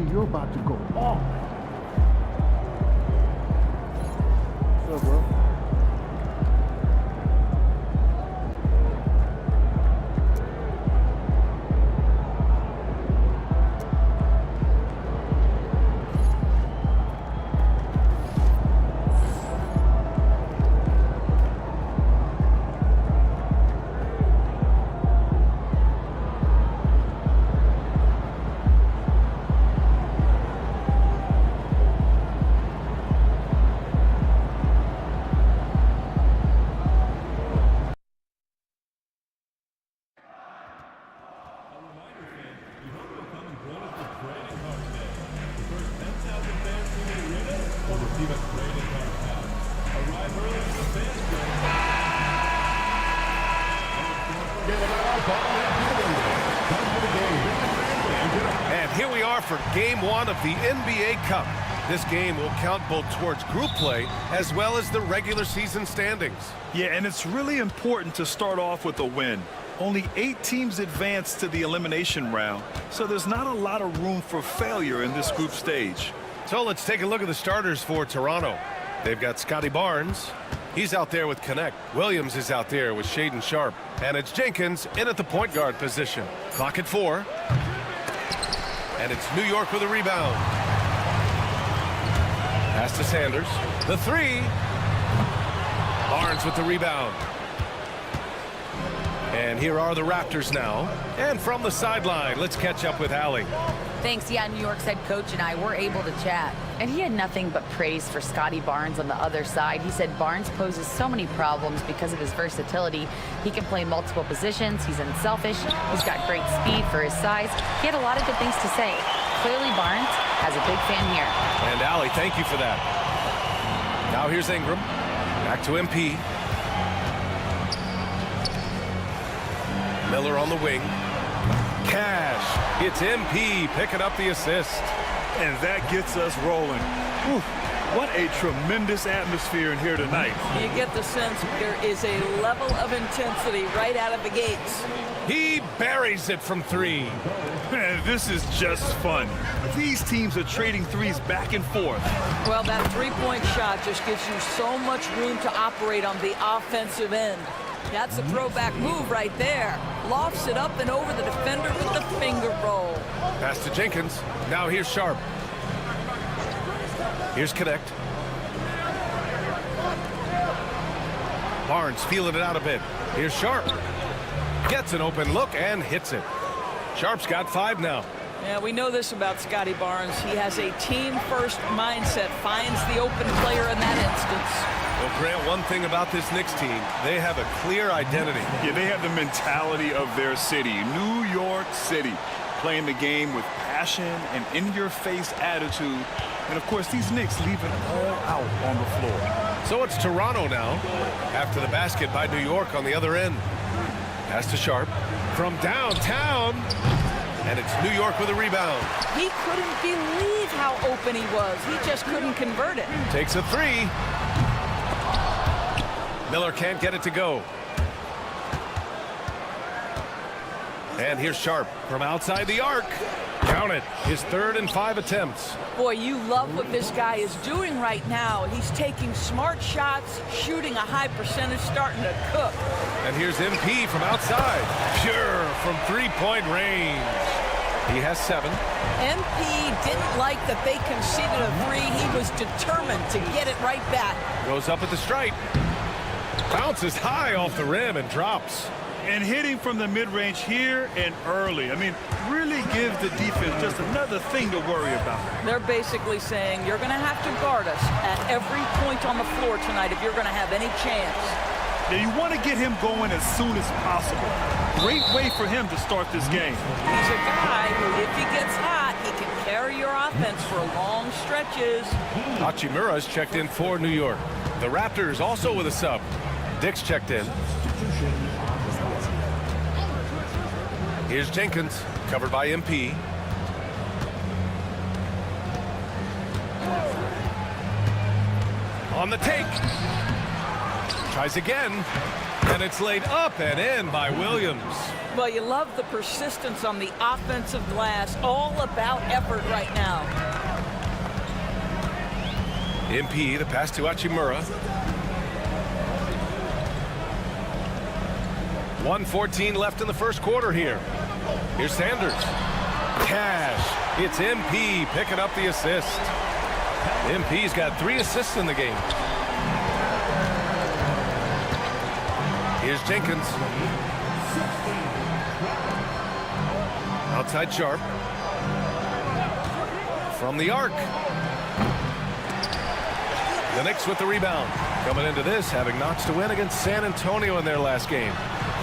mean you're about to go off. What's up, bro? And here we are for Game 1 of the NBA Cup. This game will count both towards group play as well as the regular season standings. Yeah, and it's really important to start off with a win. Only 8 teams advance to the elimination round, so there's not a lot of room for failure in this group stage. So let's take a look at the starters for Toronto. They've got Scotty Barnes. He's out there with Connect. Williams is out there with Shaedon Sharpe. And it's Jenkins in at the point guard position. Clock at 4. And it's New York with a rebound. Pass to Sanders. The 3. Barnes with the rebound. And here are the Raptors now. And from the sideline, let's catch up with Allie. Thanks. Yeah, New York's head coach and I were able to chat. And he had nothing but praise for Scotty Barnes on the other side. He said Barnes poses so many problems because of his versatility. He can play multiple positions. He's unselfish. He's got great speed for his size. He had a lot of good things to say. Clearly, Barnes has a big fan here. And Allie, thank you for that. Now here's Ingram. Back to MP. Miller on the wing. Cash. It's MP picking up the assist. And that gets us rolling. Whew, what a tremendous atmosphere in here tonight. You get the sense there is a level of intensity right out of the gates. He buries it from 3. Man, this is just fun. These teams are trading threes back and forth. Well, that three-point shot just gives you so much room to operate on the offensive end. That's a throwback move right there. Lofts it up and over the defender with the finger roll. Pass to Jenkins. Now here's Sharpe. Here's Connect. Barnes feeling it out a bit. Here's Sharpe. Gets an open look and hits it. Sharpe's got 5 now. Yeah, we know this about Scotty Barnes. He has a team-first mindset, finds the open player in that instance. Well, Grant, one thing about this Knicks team, they have a clear identity. Yeah, they have the mentality of their city, New York City, playing the game with passion and in-your-face attitude. And, of course, these Knicks leave it all out on the floor. So it's Toronto now, after the basket by New York on the other end. Pass to Sharpe from downtown. And it's New York with a rebound. He couldn't believe how open he was. He just couldn't convert it. Takes a 3. Miller can't get it to go. And here's Sharpe from outside the arc. Count it. His 3rd and 5 attempts. Boy, you love what this guy is doing right now. He's taking smart shots, shooting a high percentage, starting to cook. And here's MP from outside. Pure from 3-point range. He has 7. MP didn't like that they conceded a 3. He was determined to get it right back. Goes up at the stripe. Bounces high off the rim and drops. And hitting from the mid-range here and early. I mean, really gives the defense just another thing to worry about. They're basically saying you're going to have to guard us at every point on the floor tonight if you're going to have any chance. Yeah, you want to get him going as soon as possible. Great way for him to start this game. He's a guy who, if he gets hot, he can carry your offense for long stretches. Hachimura's checked in for New York. The Raptors also with a sub. Dick's checked in. Here's Jenkins, covered by MP. On the take. Tries again. And it's laid up and in by Williams. Well, you love the persistence on the offensive glass. All about effort right now. MP, the pass to Hachimura. 1:14 left in the first quarter here. Here's Sanders. Cash. It's MP picking up the assist. MP's got 3 assists in the game. Here's Jenkins. Outside Sharp. From the arc. The Knicks with the rebound. Coming into this, having notched a win against San Antonio in their last game.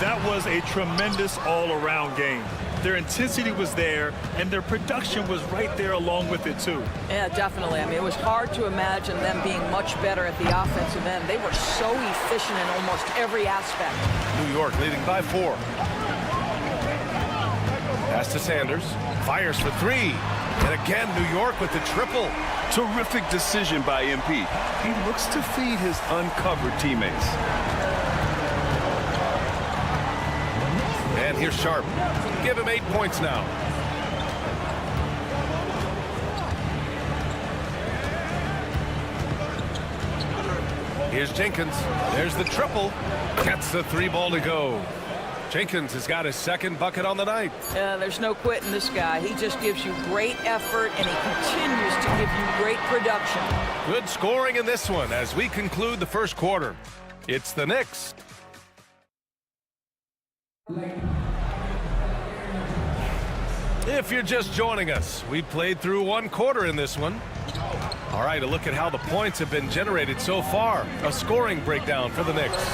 That was a tremendous all-around game. Their intensity was there, and their production was right there along with it, too. Yeah, definitely. I mean, it was hard to imagine them being much better at the offensive end. They were so efficient in almost every aspect. New York leading by 4. Pass to Sanders. Fires for 3. And again, New York with the triple. Terrific decision by MP. He looks to feed his uncovered teammates. And here's Sharp. Give him 8 points now. Here's Jenkins. There's the triple. Gets the 3-ball to go. Jenkins has got his 2nd bucket on the night. There's no quitting this guy. He just gives you great effort, and he continues to give you great production. Good scoring in this one as we conclude the first quarter. It's the Knicks. If you're just joining us, we played through 1 quarter in this one. All right, a look at how the points have been generated so far. A scoring breakdown for the Knicks.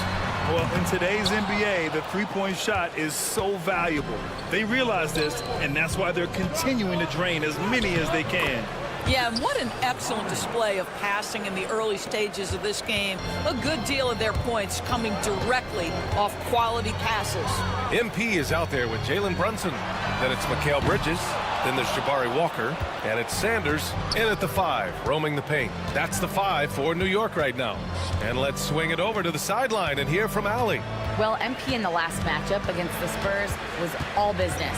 Well, in today's NBA, the three-point shot is so valuable. They realize this, and that's why they're continuing to drain as many as they can. Yeah, and what an excellent display of passing in the early stages of this game. A good deal of their points coming directly off quality passes. MP is out there with Jalen Brunson. Then it's Mikal Bridges. Then there's Jabari Walker. And it's Sanders in at the 5, roaming the paint. That's the 5 for New York right now. And let's swing it over to the sideline and hear from Allie. Well, MP in the last matchup against the Spurs was all business.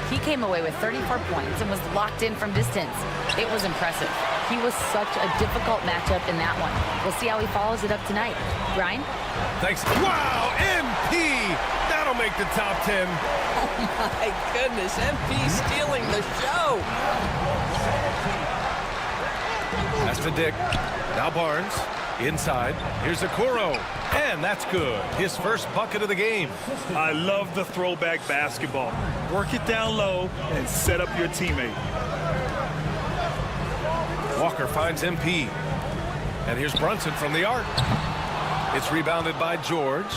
He came away with 34 points and was locked in from distance. It was impressive. He was such a difficult matchup in that one. We'll see how he follows it up tonight. Brian? Thanks. Wow, MP! That'll make the top 10. Oh, my goodness. MP stealing the show. That's to Dick. Now Barnes. Inside. Here's Okoro. And that's good. His first bucket of the game. I love the throwback basketball. Work it down low and set up your teammate. Walker finds MP. And here's Brunson from the arc. It's rebounded by George.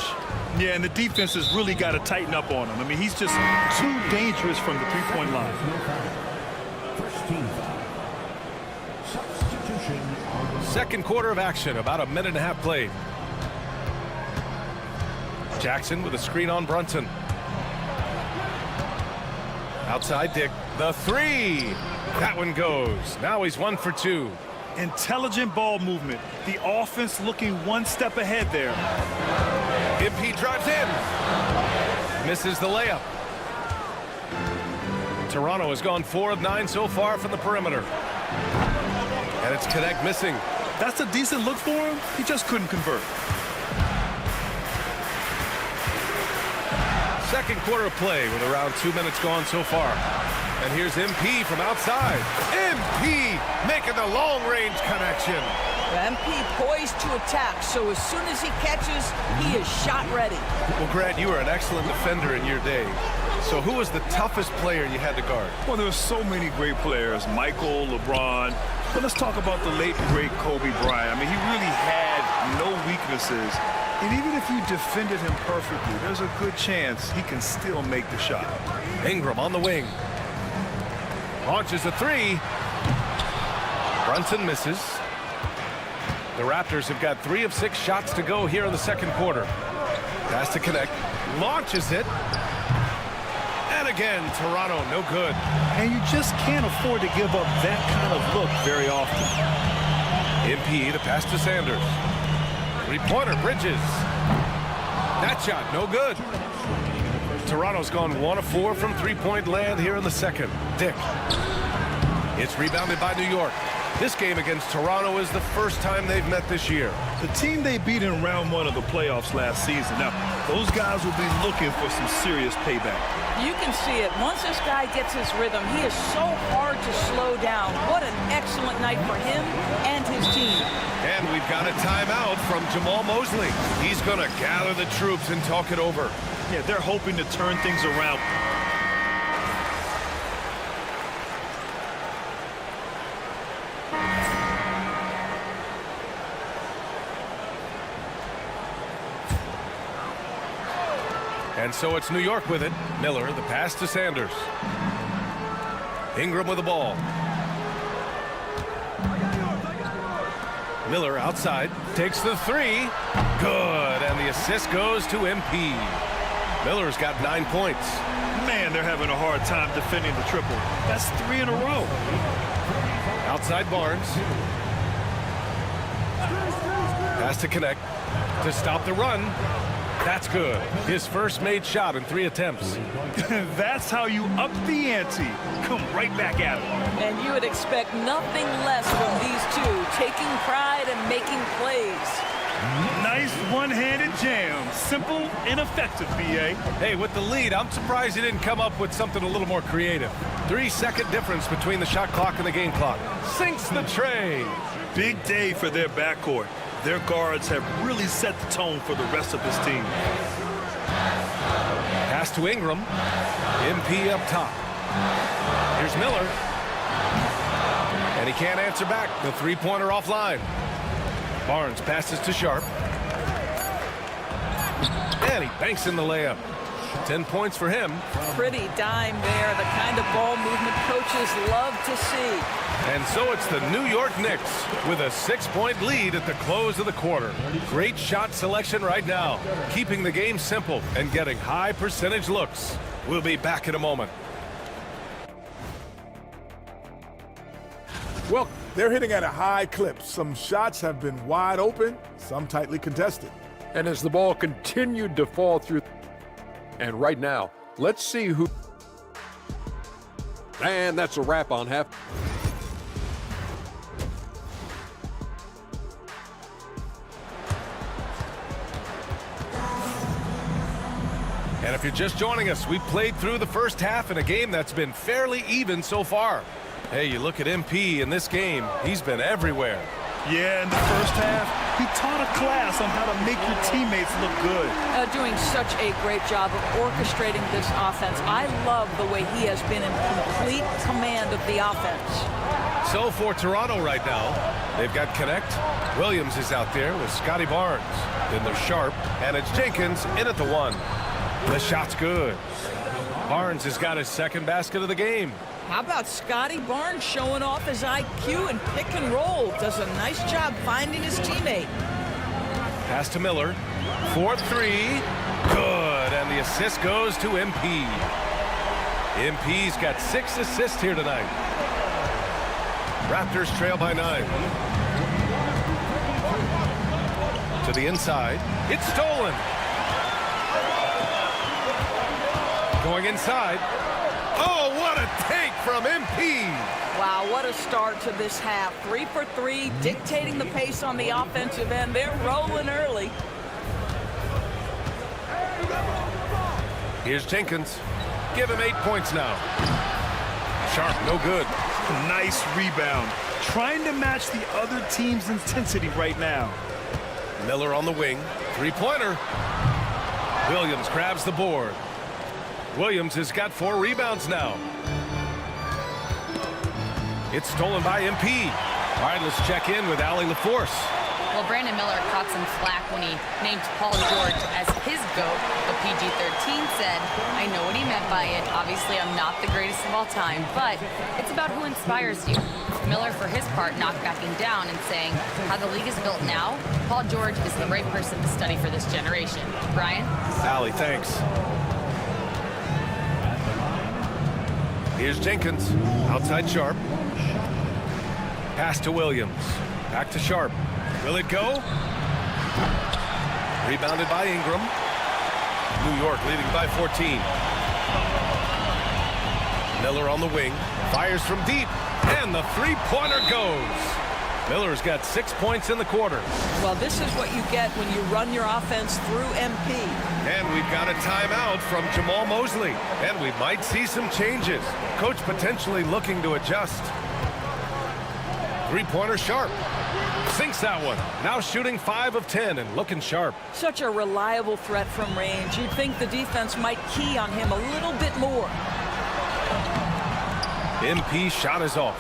Yeah, and the defense has really got to tighten up on him. I mean, he's just too dangerous from the three-point line. First team foul. Substitution. Second quarter of action, about a minute and a half played. Jackson with a screen on Brunson. Outside Dick. The 3. That one goes. Now he's 1 for 2. Intelligent ball movement. The offense looking one step ahead there. MP drives in. Misses the layup. Toronto has gone 4 of 9 so far from the perimeter. And it's Connect missing. That's a decent look for him. He just couldn't convert. Second quarter of play with around 2 minutes gone so far. And here's MP from outside. MP making the long-range connection. MP poised to attack, so as soon as he catches, he is shot ready. Well, Grant, you were an excellent defender in your day. So who was the toughest player you had to guard? Well, there were so many great players. Michael, LeBron. But let's talk about the late, great Kobe Bryant. I mean, he really had no weaknesses. And even if you defended him perfectly, there's a good chance he can still make the shot. Ingram on the wing. Launches a 3. Brunson misses. The Raptors have got 3 of 6 shots to go here in the second quarter. Pass to Connect. Launches it. And again, Toronto, no good. And you just can't afford to give up that kind of look very often. MP, the pass to Sanders. 3-pointer, Bridges. That shot, no good. Toronto's gone 1 of 4 from three-point land here in the second. Dick. It's rebounded by New York. This game against Toronto is the first time they've met this year. The team they beat in round 1 of the playoffs last season. Now, those guys will be looking for some serious payback. You can see it. Once this guy gets his rhythm, he is so hard to slow down. What an excellent night for him and his team. And we've got a timeout from Jamal Mosley. He's going to gather the troops and talk it over. Yeah, they're hoping to turn things around. And so it's New York with it. Miller, the pass to Sanders. Ingram with the ball. Miller outside, takes the three. Good, and the assist goes to MP. Miller's got 9 points. Man, they're having a hard time defending the triple. That's 3 in a row. Outside Barnes. Has to connect to stop the run. That's good. His first made shot in 3 attempts. That's how you up the ante. Come right back at him. And you would expect nothing less from these two, taking pride and making plays. Nice one-handed jam. Simple and effective, B.A. Hey, with the lead, I'm surprised he didn't come up with something a little more creative. 3-second difference between the shot clock and the game clock. Sinks the tray. Big day for their backcourt. Their guards have really set the tone for the rest of this team. Pass to Ingram. MP up top. Here's Miller. And he can't answer back. The three-pointer offline. Barnes passes to Sharp. And he banks in the layup. 10 points for him. Pretty dime there, the kind of ball movement coaches love to see. And so it's the New York Knicks with a 6-point lead at the close of the quarter. Great shot selection right now, keeping the game simple and getting high percentage looks. We'll be back in a moment. Well, they're hitting at a high clip. Some shots have been wide open, some tightly contested. And as the ball continued to fall through, and right now, let's see who. And that's a wrap on half. And if you're just joining us, we played through the first half in a game that's been fairly even so far. Hey, you look at MP in this game, he's been everywhere. Yeah, in the first half, he taught a class on how to make your teammates look good. Doing such a great job of orchestrating this offense. I love the way he has been in complete command of the offense. So for Toronto right now, they've got Connect. Williams is out there with Scotty Barnes. Then there's Sharp, and it's Jenkins in at the 1. The shot's good. Barnes has got his second basket of the game. How about Scotty Barnes showing off his IQ and pick and roll? Does a nice job finding his teammate. Pass to Miller. 4-3. Good. And the assist goes to MP. MP's got 6 assists here tonight. Raptors trail by 9. To the inside. It's stolen. Going inside. Oh, what a take from MP. Wow, what a start to this half. 3 for 3, dictating the pace on the offensive end. They're rolling early. Here's Jenkins. Give him 8 points now. Sharp, no good. Nice rebound. Trying to match the other team's intensity right now. Miller on the wing. 3-pointer. Williams grabs the board. Williams has got 4 rebounds now. It's stolen by MP. All right, let's check in with Allie LaForce. Well, Brandon Miller caught some flack when he named Paul George as his GOAT, but PG-13 said, I know what he meant by it. Obviously, I'm not the greatest of all time, but it's about who inspires you. Miller, for his part, not backing down and saying, how the league is built now, Paul George is the right person to study for this generation. Brian? Allie, thanks. Here's Jenkins. Outside Sharp. Pass to Williams. Back to Sharp. Will it go? Rebounded by Ingram. New York leading by 14. Miller on the wing, fires from deep, and the three-pointer goes. Miller's got 6 points in the quarter. Well, this is what you get when you run your offense through MP. And we've got a timeout from Jamal Mosley. And we might see some changes. Coach potentially looking to adjust. Three-pointer Sharp. Sinks that one. Now shooting 5 of 10 and looking sharp. Such a reliable threat from range. You'd think the defense might key on him a little bit more. MP shot is off.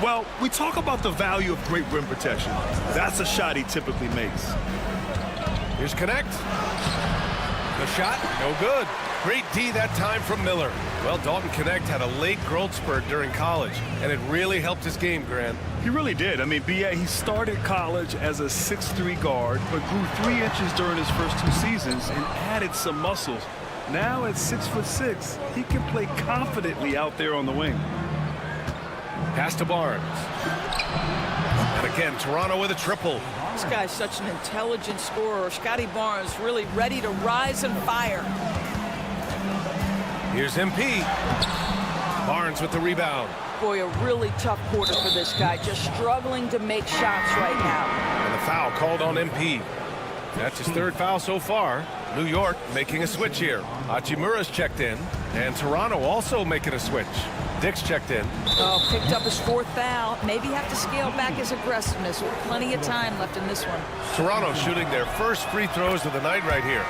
Well, we talk about the value of great rim protection. That's a shot he typically makes. Here's Connect. The shot, no good. Great D that time from Miller. Well, Dalton Connect had a late growth spurt during college, and it really helped his game, Grant. He really did. I mean, he started college as a 6'3" guard, but grew 3 inches during his first 2 seasons and added some muscles. Now at 6'6", he can play confidently out there on the wing. Pass to Barnes. And again, Toronto with a triple. This guy's such an intelligent scorer. Scotty Barnes really ready to rise and fire. Here's MP. Barnes with the rebound. Boy, a really tough quarter for this guy. Just struggling to make shots right now. And the foul called on MP. That's his 3rd foul so far. New York making a switch here. Hachimura's checked in. And Toronto also making a switch. Dick's checked in. Oh, picked up his 4th foul. Maybe have to scale back his aggressiveness with plenty of time left in this one. Toronto shooting their first free throws of the night right here.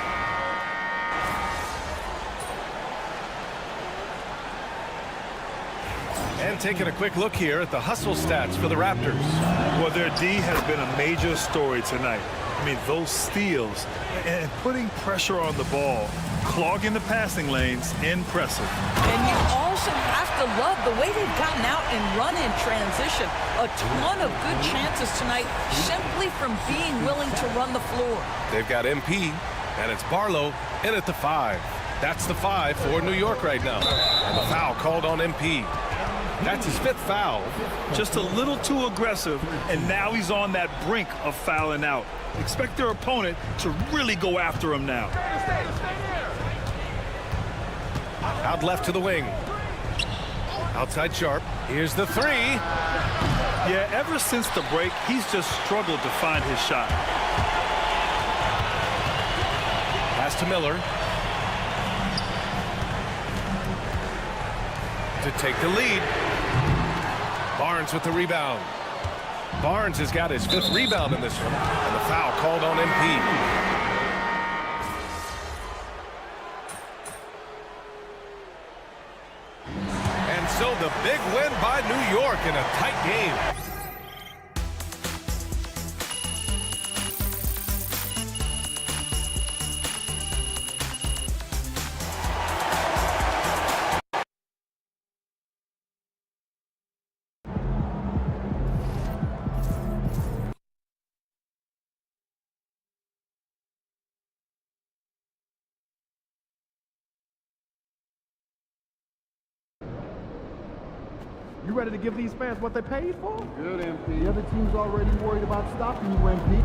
And taking a quick look here at the hustle stats for the Raptors. Well, their D has been a major story tonight. I mean, those steals and putting pressure on the ball, clogging the passing lanes, impressive. And you also have to love the way they've gotten out and run in transition. A ton of good chances tonight simply from being willing to run the floor. They've got MP, and it's Barlow in at the 5. That's the 5 for New York right now. And the foul called on MP. That's his 5th foul. Just a little too aggressive, and now he's on that brink of fouling out. Expect their opponent to really go after him now. Out left to the wing. Outside Sharp. Here's the 3. Yeah, ever since the break, he's just struggled to find his shot. Pass to Miller. To take the lead. Barnes with the rebound. Barnes has got his 5th rebound in this one. And the foul called on MP. And so the big win by New York in a tight game. You ready to give these fans what they paid for? Good, MP. The other team's already worried about stopping you, MP.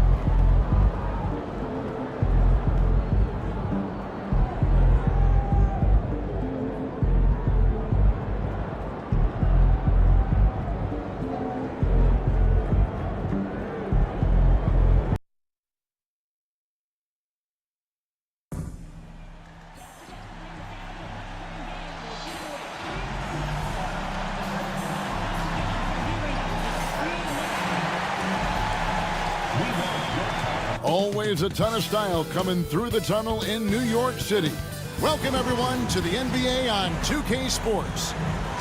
Always a ton of style coming through the tunnel in New York City. Welcome, everyone, to the NBA on 2K Sports.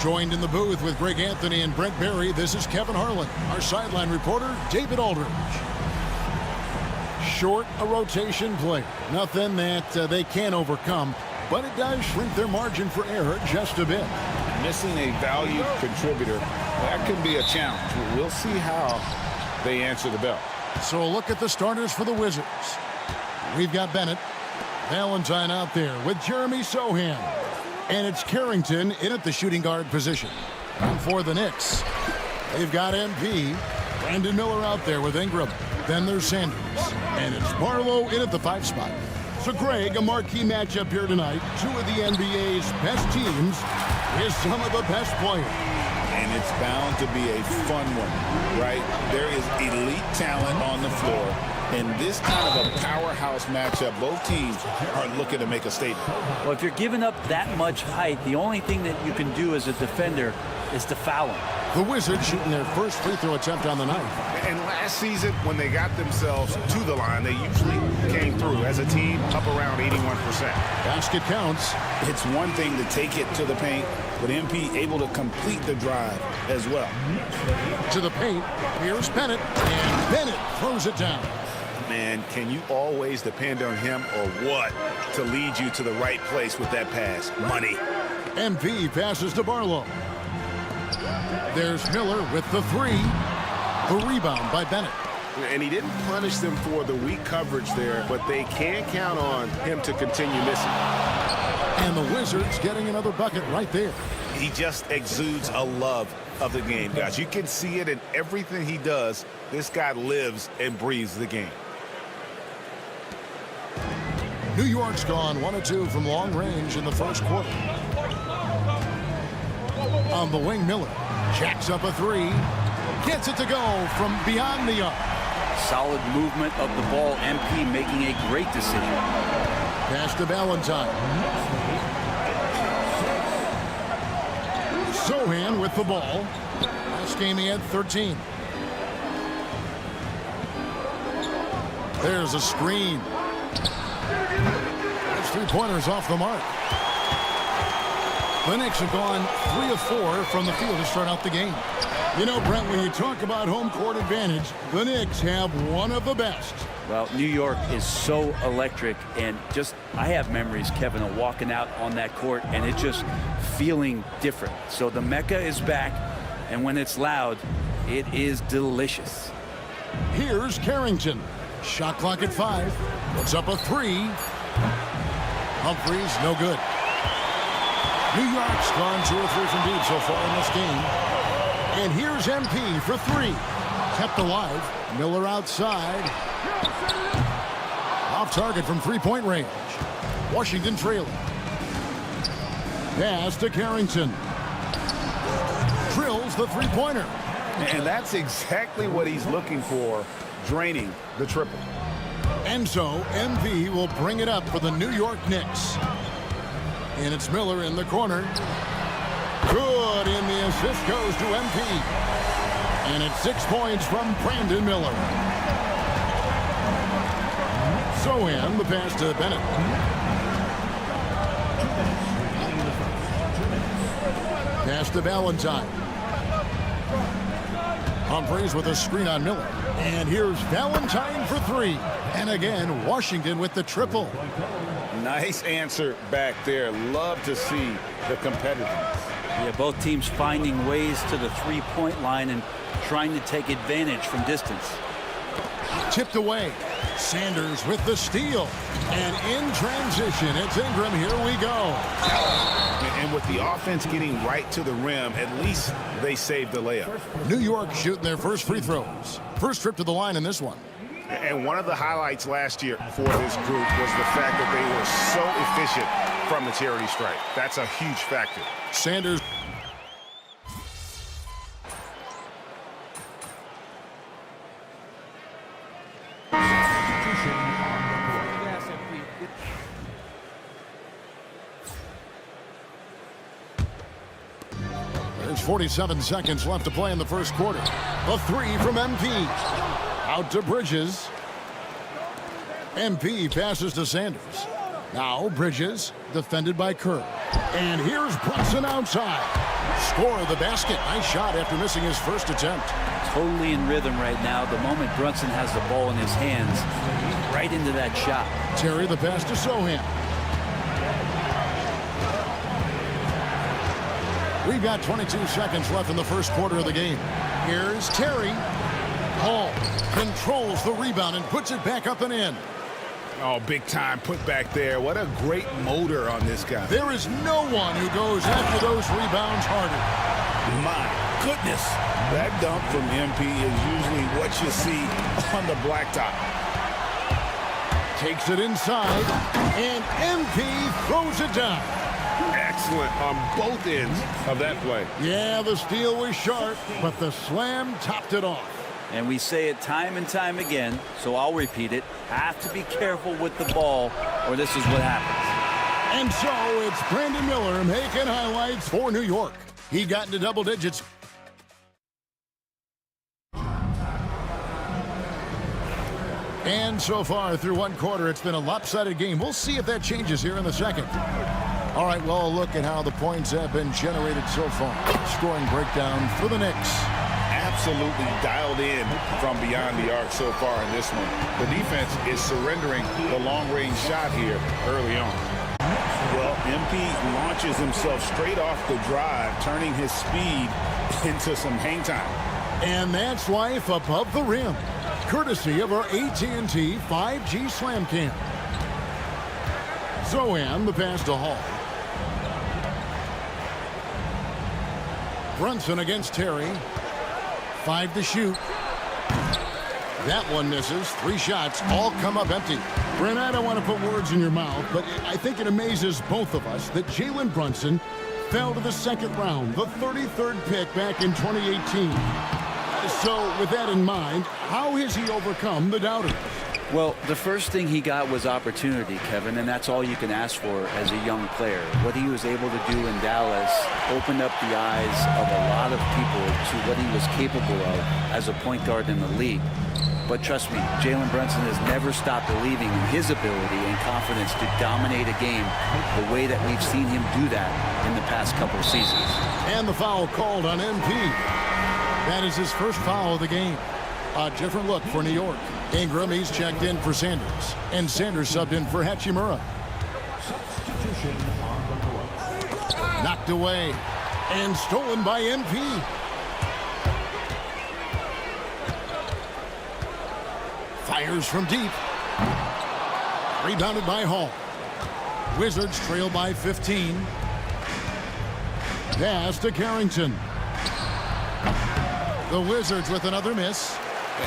Joined in the booth with Greg Anthony and Brent Barry, this is Kevin Harlan. Our sideline reporter, David Aldridge. Short a rotation play. Nothing that they can't overcome, but it does shrink their margin for error just a bit. Missing a valued contributor, that could be a challenge. We'll see how they answer the bell. So a look at the starters for the Wizards. We've got Bennett, Valentine out there with Jeremy Sohan. And it's Carrington in at the shooting guard position. And for the Knicks, they've got MP, Brandon Miller out there with Ingram. Then there's Sanders. And it's Barlow in at the 5 spot. So, Greg, a marquee matchup here tonight. Two of the NBA's best teams with some of the best players. And it's bound to be a fun one, right? There is elite talent on the floor. In this kind of a powerhouse matchup, both teams are looking to make a statement. Well, if you're giving up that much height, the only thing that you can do as a defender is to foul him. The Wizards shooting their first free throw attempt on the night. And last season, when they got themselves to the line, they usually came through as a team up around 81%. Basket counts. It's one thing to take it to the paint, but MP able to complete the drive as well. To the paint, here's Bennett, and Bennett throws it down. Man, can you always depend on him or what to lead you to the right place with that pass? Money. MP passes to Barlow. There's Miller with the three. The rebound by Bennett. And he didn't punish them for the weak coverage there, but they can count on him to continue missing. And the Wizards getting another bucket right there. He just exudes a love of the game, guys. You can see it in everything he does. This guy lives and breathes the game. New York's gone 1 of 2 from long range in the first quarter. On the wing, Miller jacks up a three. Gets it to go from beyond the arc. Solid movement of the ball. MP making a great decision. Pass to Valentine. Sohan with the ball. Last game he had 13. There's a screen. There's three-pointers off the mark. The Knicks have gone 3 of 4 from the field to start out the game. You know, Brent, when you talk about home court advantage, the Knicks have one of the best. Well, New York is so electric, and just, I have memories, Kevin, of walking out on that court, and it's just feeling different. So the Mecca is back, and when it's loud, it is delicious. Here's Carrington. Shot clock at 5. Puts up a three. Humphries, no good. New York's gone 2 or 3 from deep so far in this game. And here's MP for 3. Kept alive. Miller outside. Off target from three-point range. Washington trailing. Pass to Carrington. Drills the three-pointer. And that's exactly what he's looking for, draining the triple. And so MP will bring it up for the New York Knicks. And it's Miller in the corner. Good, and the assist goes to MP. And it's 6 points from Brandon Miller. Sohan, the pass to Bennett. Pass to Valentine. Humphries with a screen on Miller. And here's Valentine for 3. And again, Washington with the triple. Nice answer back there. Love to see the competitiveness. Yeah, both teams finding ways to the three-point line and trying to take advantage from distance. Tipped away. Sanders with the steal. And in transition, it's Ingram. Here we go. And with the offense getting right to the rim, at least they saved the layup. New York shooting their first free throws. First trip to the line in this one. And one of the highlights last year for this group was the fact that they were so efficient from the charity stripe. That's a huge factor. Sanders. There's 47 seconds left to play in the first quarter. The three from MP. Out to Bridges. MP passes to Sanders. Now Bridges, defended by Kerr. And here's Brunson outside. Score of the basket. Nice shot after missing his first attempt. Totally in rhythm right now. The moment Brunson has the ball in his hands, right into that shot. Terry, the pass to Sohan. We've got 22 seconds left in the first quarter of the game. Here's Terry. Hall controls the rebound and puts it back up and in. Oh, big time put back there. What a great motor on this guy. There is no one who goes after those rebounds harder. My goodness. That dunk from MP is usually what you see on the blacktop. Takes it inside, and MP throws it down. Excellent on both ends of that play. Yeah, the steal was sharp, but the slam topped it off. And we say it time and time again, so I'll repeat it. Have to be careful with the ball, or this is what happens. And so it's Brandon Miller making highlights for New York. He got into double digits. And so far through one quarter, it's been a lopsided game. We'll see if that changes here in the second. All right, well, look at how the points have been generated so far. Scoring breakdown for the Knicks. Absolutely dialed in from beyond the arc so far in this one. The defense is surrendering the long-range shot here early on. Well, MP launches himself straight off the drive, turning his speed into some hang time. And that's life above the rim, courtesy of our AT&T 5G Slam Cam. Zohan, the pass to Hall. Brunson against Terry. 5 to shoot. That one misses. 3 shots, all come up empty. Brent, I don't want to put words in your mouth, but I think it amazes both of us that Jalen Brunson fell to the second round, the 33rd pick back in 2018. So with that in mind, how has he overcome the doubters? Well, the first thing he got was opportunity, Kevin, and that's all you can ask for as a young player. What he was able to do in Dallas opened up the eyes of a lot of people to what he was capable of as a point guard in the league. But trust me, Jalen Brunson has never stopped believing in his ability and confidence to dominate a game the way that we've seen him do that in the past couple of seasons. And the foul called on MP. That is his first foul of the game. A different look for New York. Ingram, he's checked in for Sanders. And Sanders subbed in for Hachimura. Knocked away. And stolen by MP. Fires from deep. Rebounded by Hall. Wizards trail by 15. Pass to Carrington. The Wizards with another miss.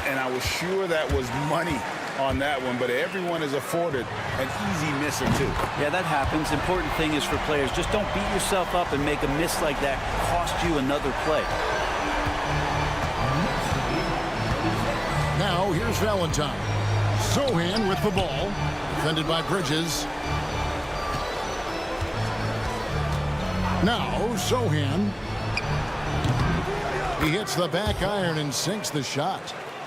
And I was sure that was money on that one, but everyone is afforded an easy miss or two. Yeah, that happens. Important thing is for players, just don't beat yourself up and make a miss like that cost you another play. Now here's Valentine. Zohan with the ball. Defended by Bridges. Now Zohan. He hits the back iron and sinks the shot.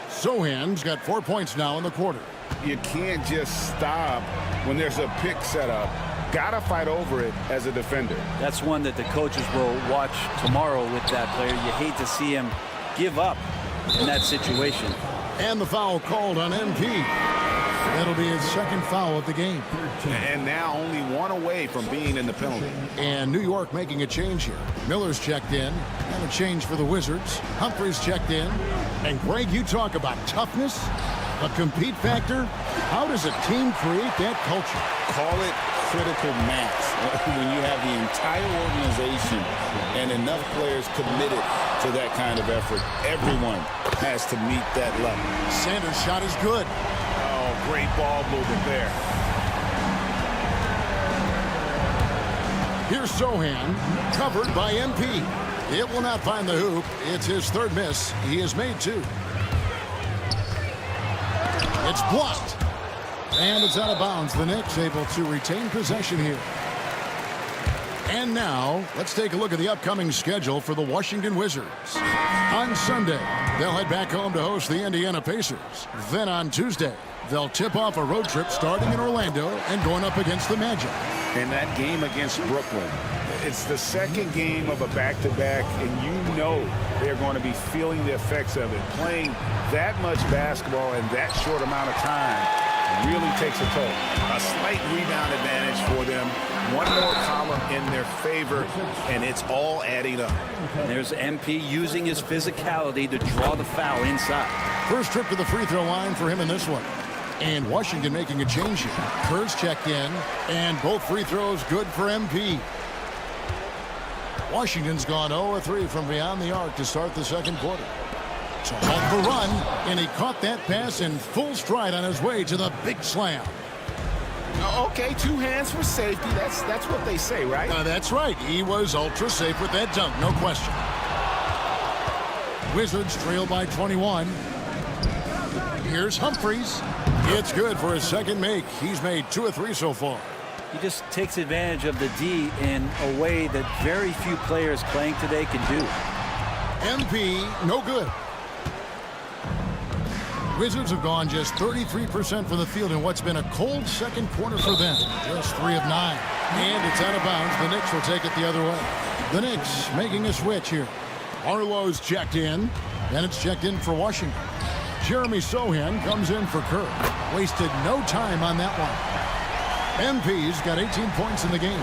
Zohan's got 4 points now in the quarter. You can't just stop when there's a pick set up. Gotta fight over it as a defender. That's one that the coaches will watch tomorrow with that player. You hate to see him give up in that situation. And the foul called on MP. That'll be his second foul of the game. And now only one away from being in the penalty. And New York making a change here. Miller's checked in. And a change for the Wizards. Humphries checked in. And Greg, you talk about toughness, a compete factor. How does a team create that culture? Call it critical mass. When you have the entire organization and enough players committed to that kind of effort, everyone has to meet that level. Sanders' shot is good. Great ball movement there. Here's Zohan, covered by MP. It will not find the hoop. It's his third miss. He has made 2. It's blocked. And it's out of bounds. The Knicks able to retain possession here. And now, let's take a look at the upcoming schedule for the Washington Wizards. On Sunday, they'll head back home to host the Indiana Pacers. Then on Tuesday, they'll tip off a road trip starting in Orlando and going up against the Magic. And that game against Brooklyn, it's the second game of a back-to-back, and you know they're going to be feeling the effects of it. Playing that much basketball in that short amount of time really takes a toll. A slight rebound advantage for them. One more column in their favor, and it's all adding up. There's MP using his physicality to draw the foul inside. First trip to the free throw line for him in this one. And Washington making a change here. Kerr's checked in, and both free throws good for MP. Washington's gone 0-3 from beyond the arc to start the second quarter. So off the run, and he caught that pass in full stride on his way to the big slam. Okay, 2 hands for safety. That's what they say, right? That's right. He was ultra safe with that dunk, no question. Wizards trail by 21. Here's Humphries. It's good for his second make. He's made 2 of 3 so far. He just takes advantage of the D in a way that very few players playing today can do. MP, no good. Wizards have gone just 33% from the field in what's been a cold second quarter for them. Just 3 of 9. And it's out of bounds. The Knicks will take it the other way. The Knicks making a switch here. Arlo's checked in. Then it's checked in for Washington. Jeremy Sohan comes in for Kirk. Wasted no time on that one. MP's got 18 points in the game.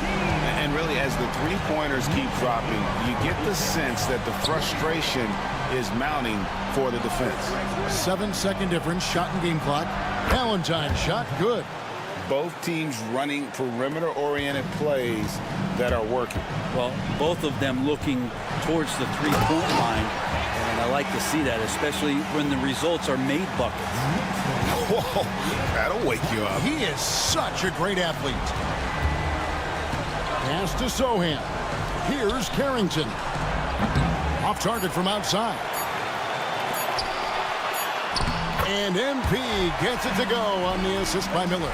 And really, as the 3-pointers keep dropping, you get the sense that the frustration is mounting for the defense. 7-second difference, shot and game clock. Valentine's shot, good. Both teams running perimeter-oriented plays that are working. Well, both of them looking towards the three-point line, and I like to see that, especially when the results are made buckets. Whoa, that'll wake you up. He is such a great athlete. Pass to Sohan. Here's Carrington. Off target from outside. And MP gets it to go on the assist by Miller.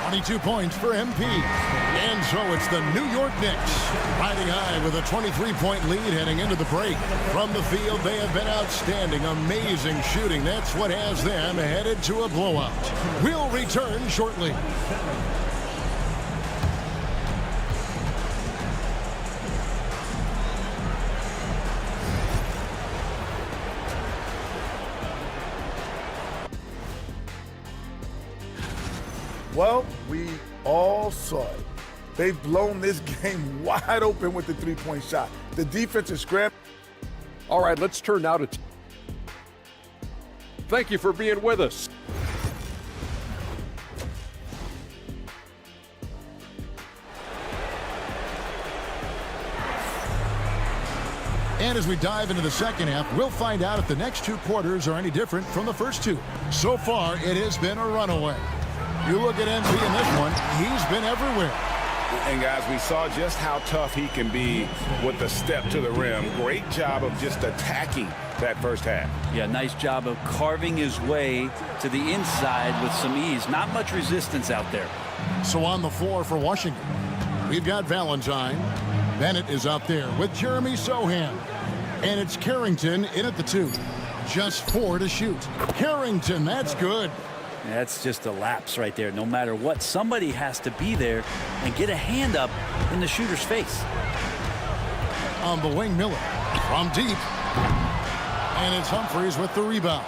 22 points for MP. And so it's the New York Knicks riding high with a 23-point lead heading into the break. From the field, they have been outstanding. Amazing shooting. That's what has them headed to a blowout. We'll return shortly. Well, we all saw it. They've blown this game wide open with the 3-point shot. The defense is scrambling. All right, let's turn now to... Thank you for being with us. And as we dive into the second half, we'll find out if the next 2 quarters are any different from the first 2. So far, it has been a runaway. You look at MP in this one, he's been everywhere. And guys, we saw just how tough he can be with the step to the rim. Great job of just attacking that first half. Yeah, nice job of carving his way to the inside with some ease. Not much resistance out there. So on the floor for Washington, we've got Valentine. Bennett is out there with Jeremy Sohan. And it's Carrington in at the 2. Just 4 to shoot. Carrington, that's good. That's just a lapse right there. No matter what, somebody has to be there and get a hand up in the shooter's face. On the wing, Miller from deep. And it's Humphries with the rebound.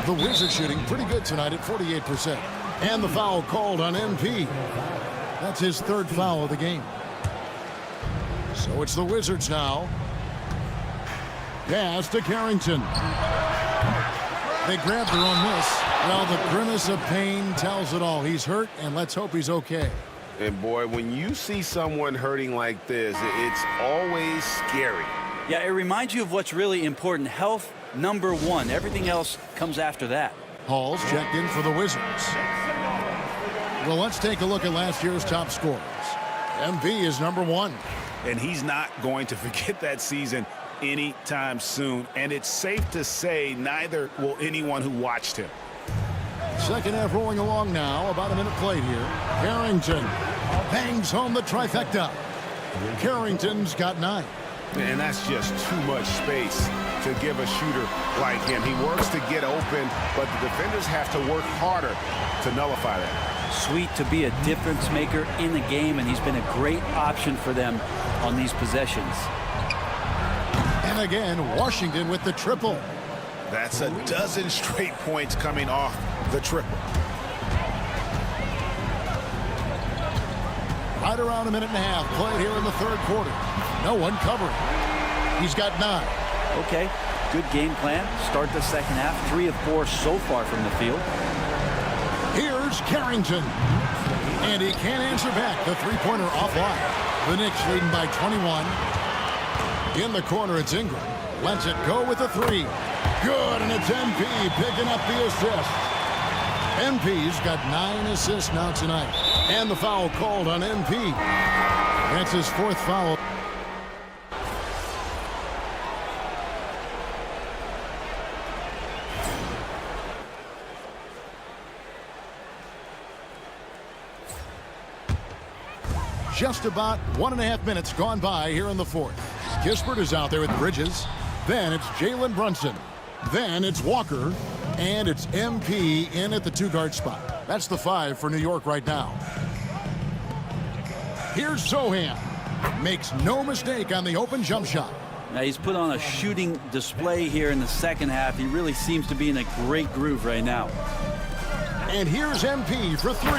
The Wizards shooting pretty good tonight at 48%. And the foul called on MP. That's his 3rd foul of the game. So it's the Wizards now. Pass to Carrington. They grabbed their own miss. Well, the grimace of pain tells it all. He's hurt, and let's hope he's okay. And boy, when you see someone hurting like this, it's always scary. Yeah, it reminds you of what's really important. Health, number 1. Everything else comes after that. Hall's checked in for the Wizards. Well, let's take a look at last year's top scorers. MP is number 1. And he's not going to forget that season anytime soon. And it's safe to say neither will anyone who watched him. Second half rolling along now. About a minute played here. Carrington bangs home the trifecta. Carrington's got 9. And that's just too much space to give a shooter like him. He works to get open, but the defenders have to work harder to nullify that. Sweet to be a difference maker in the game, and he's been a great option for them on these possessions. And again, Washington with the triple. That's a dozen straight points coming off the triple. Right around a minute and a half played here in the 3rd quarter. No one covering. He's got 9. Okay, good game plan. Start the second half. 3 of 4 so far from the field. Here's Carrington. And he can't answer back. The 3-pointer offline. The Knicks leading by 21. In the corner, it's Ingram. Lets it go with a 3. Good, and it's MP picking up the assist. MP's got 9 assists now tonight. And the foul called on MP. That's his 4th foul. Just about 1.5 minutes gone by here in the 4th. Kispert is out there with Bridges. Then it's Jalen Brunson. Then it's Walker. And it's MP in at the 2-guard spot. That's the 5 for New York right now. Here's Zohan. Makes no mistake on the open jump shot. Now he's put on a shooting display here in the second half. He really seems to be in a great groove right now. And here's MP for 3.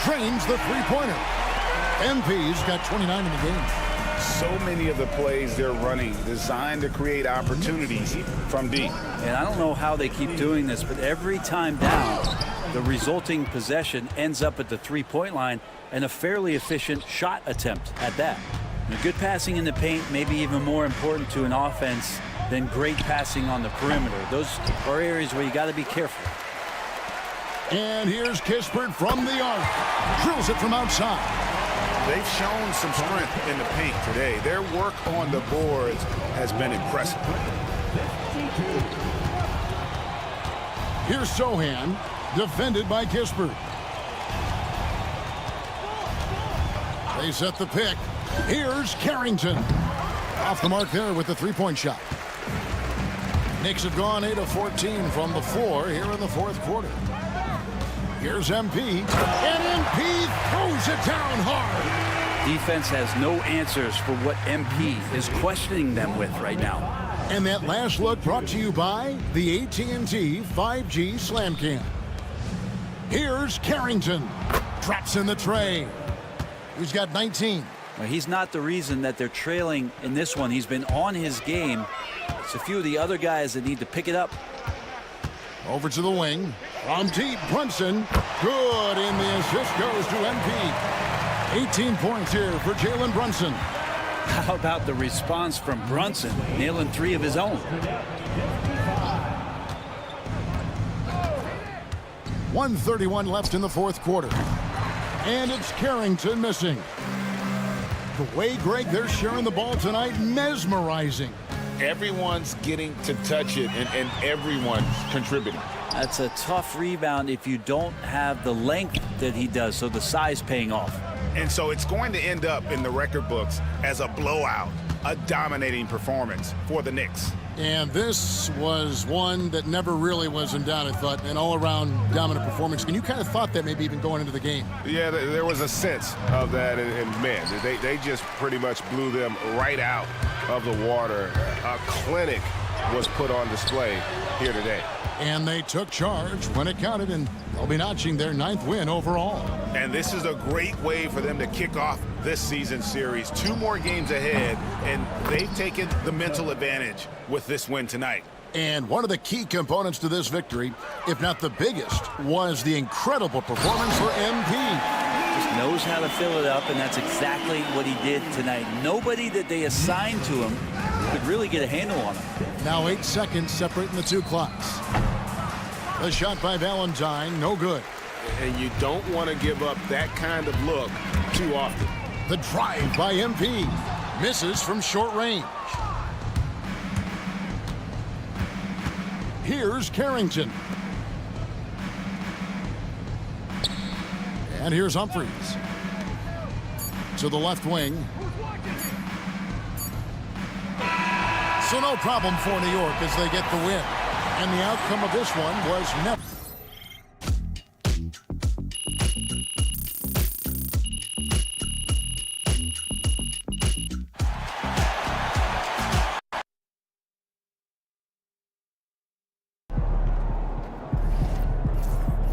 Drains the 3-pointer. MP's got 29 in the game. So many of the plays they're running designed to create opportunities from deep. And I don't know how they keep doing this, but every time down, the resulting possession ends up at the 3-point line and a fairly efficient shot attempt at that. And good passing in the paint may be even more important to an offense than great passing on the perimeter. Those are areas where you got to be careful. And here's Kispert from the arc. Drills it from outside. They've shown some strength in the paint today. Their work on the boards has been impressive. Here's Zohan, defended by Kispert. They set the pick. Here's Carrington. Off the mark there with the 3-point shot. Knicks have gone 8 of 14 from the floor here in the 4th quarter. Here's MP, and MP throws it down hard. Defense has no answers for what MP is questioning them with right now. And that last look brought to you by the AT&T 5G Slam Cam. Here's Carrington. Drops in the tray. He's got 19. Well, he's not the reason that they're trailing in this one. He's been on his game. It's a few of the other guys that need to pick it up. Over to the wing. From deep, Brunson. Good, and the assist goes to MP. 18 points here for Jalen Brunson. How about the response from Brunson, nailing 3 of his own? 1:31 left in the 4th quarter. And it's Carrington missing. The way, Greg, they're sharing the ball tonight, mesmerizing. Everyone's getting to touch it, and everyone's contributing. That's a tough rebound if you don't have the length that he does, so the size paying off. And so it's going to end up in the record books as a blowout, a dominating performance for the Knicks. And this was one that never really was in doubt, I thought, an all-around dominant performance. And you kind of thought that maybe even going into the game. Yeah, there was a sense of that, and man, they just pretty much blew them right out of the water. A clinic was put on display here today. And they took charge when it counted, and they'll be notching their 9th win overall. And this is a great way for them to kick off this season series. 2 more games ahead, and they've taken the mental advantage with this win tonight. And one of the key components to this victory, if not the biggest, was the incredible performance for MP. Just knows how to fill it up, and that's exactly what he did tonight. Nobody that they assigned to him could really get a handle on him. Now 8 seconds separating the 2 clocks. The shot by Valentine, no good. And you don't want to give up that kind of look too often. The drive by MP. Misses from short range. Here's Carrington. And here's Humphries. To the left wing. So no problem for New York as they get the win. And the outcome of this one was never.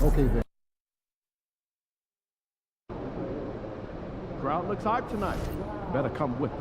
Okay, then. Crowd looks hyped tonight. Better come with it.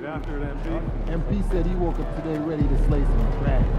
after it, MP. MP said he woke up today ready to slay some dragons.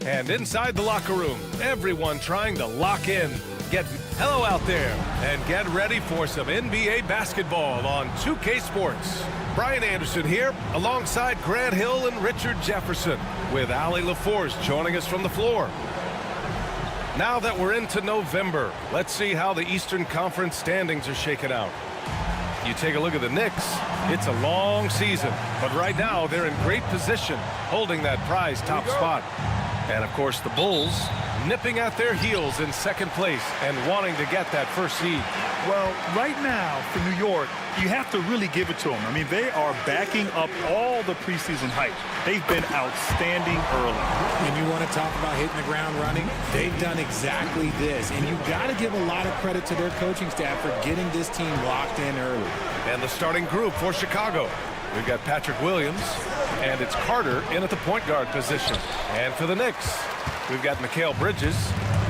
And inside the locker room, everyone trying to lock in. Hello out there, and get ready for some NBA basketball on 2K Sports. Brian Anderson here, alongside Grant Hill and Richard Jefferson, with Ali LaForce joining us from the floor. Now that we're into November, let's see how the Eastern Conference standings are shaking out. You take a look at the Knicks, it's a long season, but right now they're in great position, holding that prize top spot. And, of course, the Bulls nipping at their heels in second place and wanting to get that first seed. Well, right now for New York, you have to really give it to them. I mean, they are backing up all the preseason hype. They've been outstanding early. And you want to talk about hitting the ground running? They've done exactly this. And you got to give a lot of credit to their coaching staff for getting this team locked in early. And the starting group for Chicago. We've got Patrick Williams, and it's Carter in at the point guard position. And for the Knicks, we've got Mikal Bridges.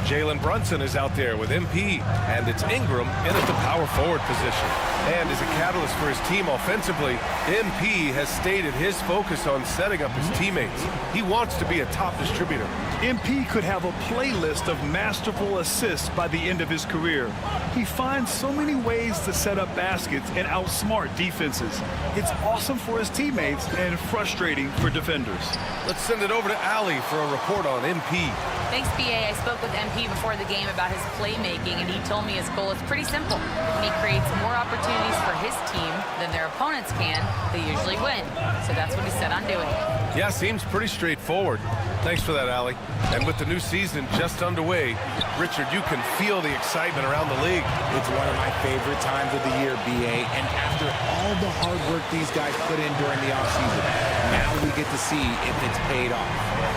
Jalen Brunson is out there with MP, and it's Ingram in at the power forward position. And as a catalyst for his team offensively, MP has stated his focus on setting up his teammates. He wants to be a top distributor. MP could have a playlist of masterful assists by the end of his career. He finds so many ways to set up baskets and outsmart defenses. It's awesome for his teammates and frustrating for defenders. Let's send it over to Ali for a report on MP. Thanks, BA. I spoke with MP before the game about his playmaking, and he told me his goal is pretty simple. When he creates more opportunities for his team than their opponents can, they usually win. So that's what he's set on doing. Yeah, seems pretty straightforward. Thanks for that, Ali. And with the new season just underway, Richard, you can feel the excitement around the league. It's one of my favorite times of the year, BA. And after all the hard work these guys put in during the offseason, now we get to see if it's paid off.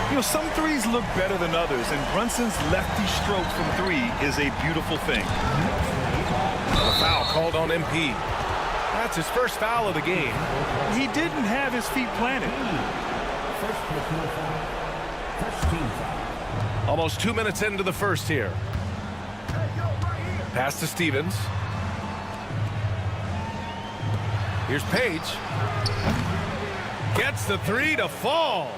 You know, some threes look better than others, and Brunson's lefty stroke from three is a beautiful thing. A foul called on MP. That's his first foul of the game. He didn't have his feet planted. First personal foul. First team foul. Almost 2 minutes into the first here. Pass to Stevens. Here's Page. Gets the three to fall.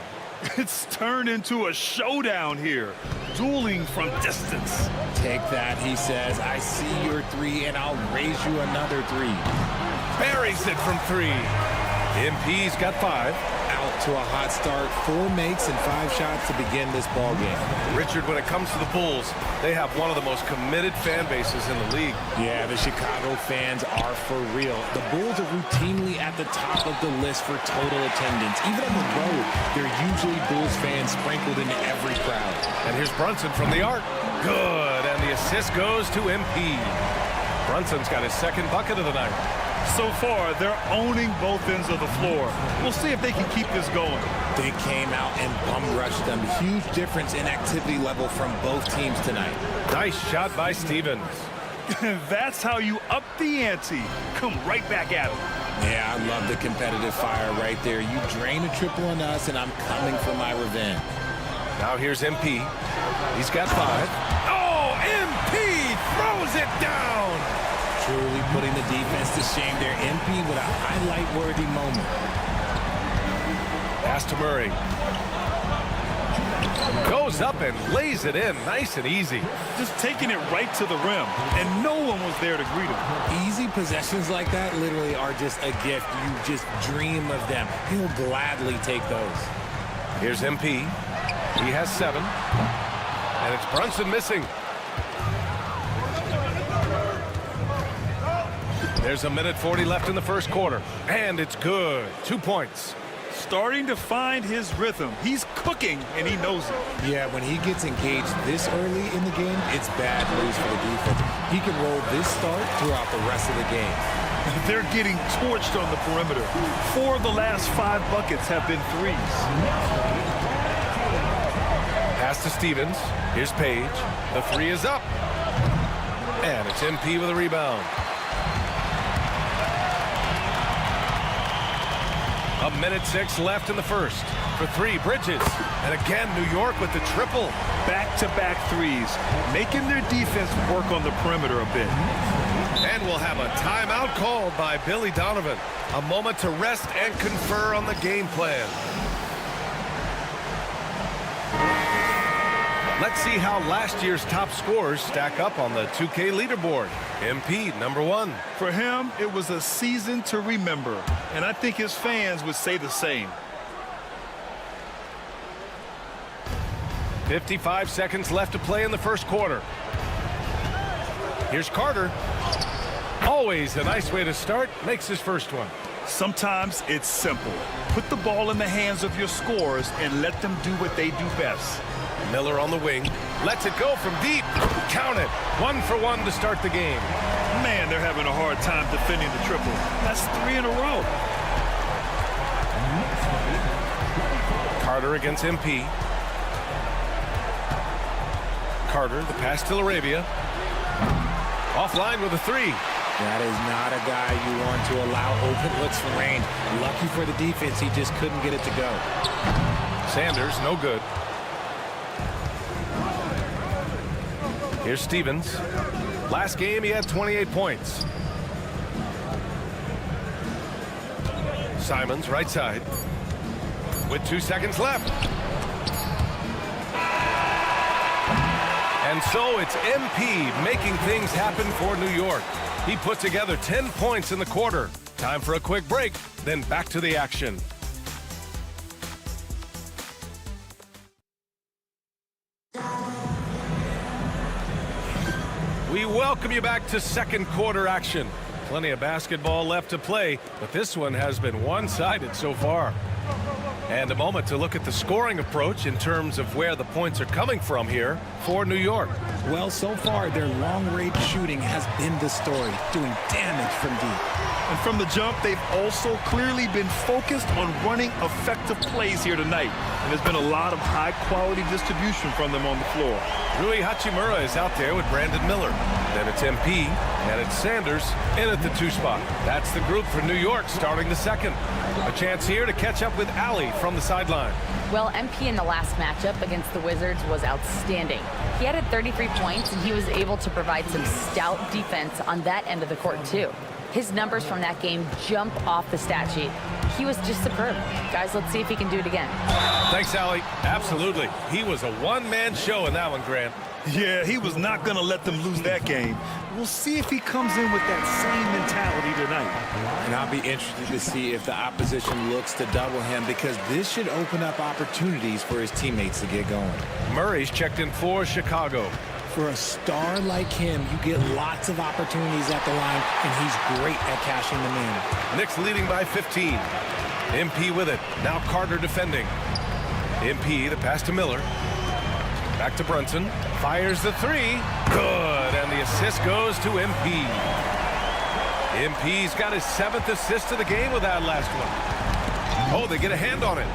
It's turned into a showdown here. Dueling from distance. Take that, he says. I see your three, and I'll raise you another three. Buries it from three. MP's got 5. Out to a hot start. 4 makes and 5 shots to begin this ball game. Richard, when it comes to the Bulls, they have one of the most committed fan bases in the league. Yeah, the Chicago fans are for real. The Bulls are routinely at the top of the list for total attendance. Even on the road, they're usually Bulls fans sprinkled into every crowd. And here's Brunson from the arc. Good, and the assist goes to MP. Brunson's got his second bucket of the night. So far, they're owning both ends of the floor. We'll see if they can keep this going. They came out and bum-rushed them. Huge difference in activity level from both teams tonight. Nice shot by Stevens. That's how you up the ante. Come right back at them. Yeah, I love the competitive fire right there. You drain a triple on us, and I'm coming for my revenge. Now here's MP. He's got 5. Oh, MP throws it down. Truly putting the defense to shame there. MP with a highlight-worthy moment. Pass to Murray. Goes up and lays it in nice and easy. Just taking it right to the rim, and no one was there to greet him. Easy possessions like that literally are just a gift. You just dream of them. He'll gladly take those. Here's MP. He has 7. And it's Brunson missing. There's a minute 40 left in the first quarter. And it's good. 2 points. Starting to find his rhythm. He's cooking, and he knows it. Yeah, when he gets engaged this early in the game, it's bad news for the defense. He can roll this start throughout the rest of the game. They're getting torched on the perimeter. 4 of the last 5 buckets have been threes. Pass to Stevens. Here's Page. The 3 is up. And it's MP with a rebound. 1:06 left in the first. For 3, Bridges. And again, New York with the triple. Back-to-back threes, making their defense work on the perimeter a bit. And we'll have a timeout called by Billy Donovan. A moment to rest and confer on the game plan. Let's see how last year's top scorers stack up on the 2K leaderboard. MP, number 1. For him, it was a season to remember, and I think his fans would say the same. 55 seconds left to play in the first quarter. Here's Carter. Always a nice way to start. Makes his first one. Sometimes it's simple. Put the ball in the hands of your scorers and let them do what they do best. Miller on the wing. Lets it go from deep. Count it. 1 for 1 to start the game. Man, they're having a hard time defending the triple. That's 3 in a row. Carter against MP. Carter, the pass to Laravia. Offline with a 3. That is not a guy you want to allow open looks from range. Lucky for the defense, he just couldn't get it to go. Sanders, no good. Here's Stevens. Last game, he had 28 points. Simons, right side. With 2 seconds left. And so it's MP making things happen for New York. He put together 10 points in the quarter. Time for a quick break, then back to the action. We welcome you back to second quarter action. Plenty of basketball left to play, but this one has been one-sided so far. And a moment to look at the scoring approach in terms of where the points are coming from here for New York. Well, so far, their long-range shooting has been the story, doing damage from deep. And from the jump, they've also clearly been focused on running effective plays here tonight. And there's been a lot of high-quality distribution from them on the floor. Rui Hachimura is out there with Brandon Miller. Then it's MP, and it's Sanders in at the 2 spot. That's the group for New York starting the second. A chance here to catch up with Allie from the sideline. Well, MP in the last matchup against the Wizards was outstanding. He added 33 points, and he was able to provide some stout defense on that end of the court, too. His numbers from that game jump off the stat sheet. He was just superb. Guys, let's see if he can do it again. Thanks, Allie. Absolutely. He was a one-man show in that one, Grant. Yeah, he was not going to let them lose that game. We'll see if he comes in with that same mentality tonight. And I'll be interested to see if the opposition looks to double him, because this should open up opportunities for his teammates to get going. Murray's checked in for Chicago. For a star like him, you get lots of opportunities at the line, and he's great at cashing them in. Knicks leading by 15. MP with it. Now Carter defending. MP, the pass to Miller. Back to Brunson. Fires the 3. Good. And the assist goes to MP. MP's got his 7th assist of the game with that last one. Oh, they get a hand on it.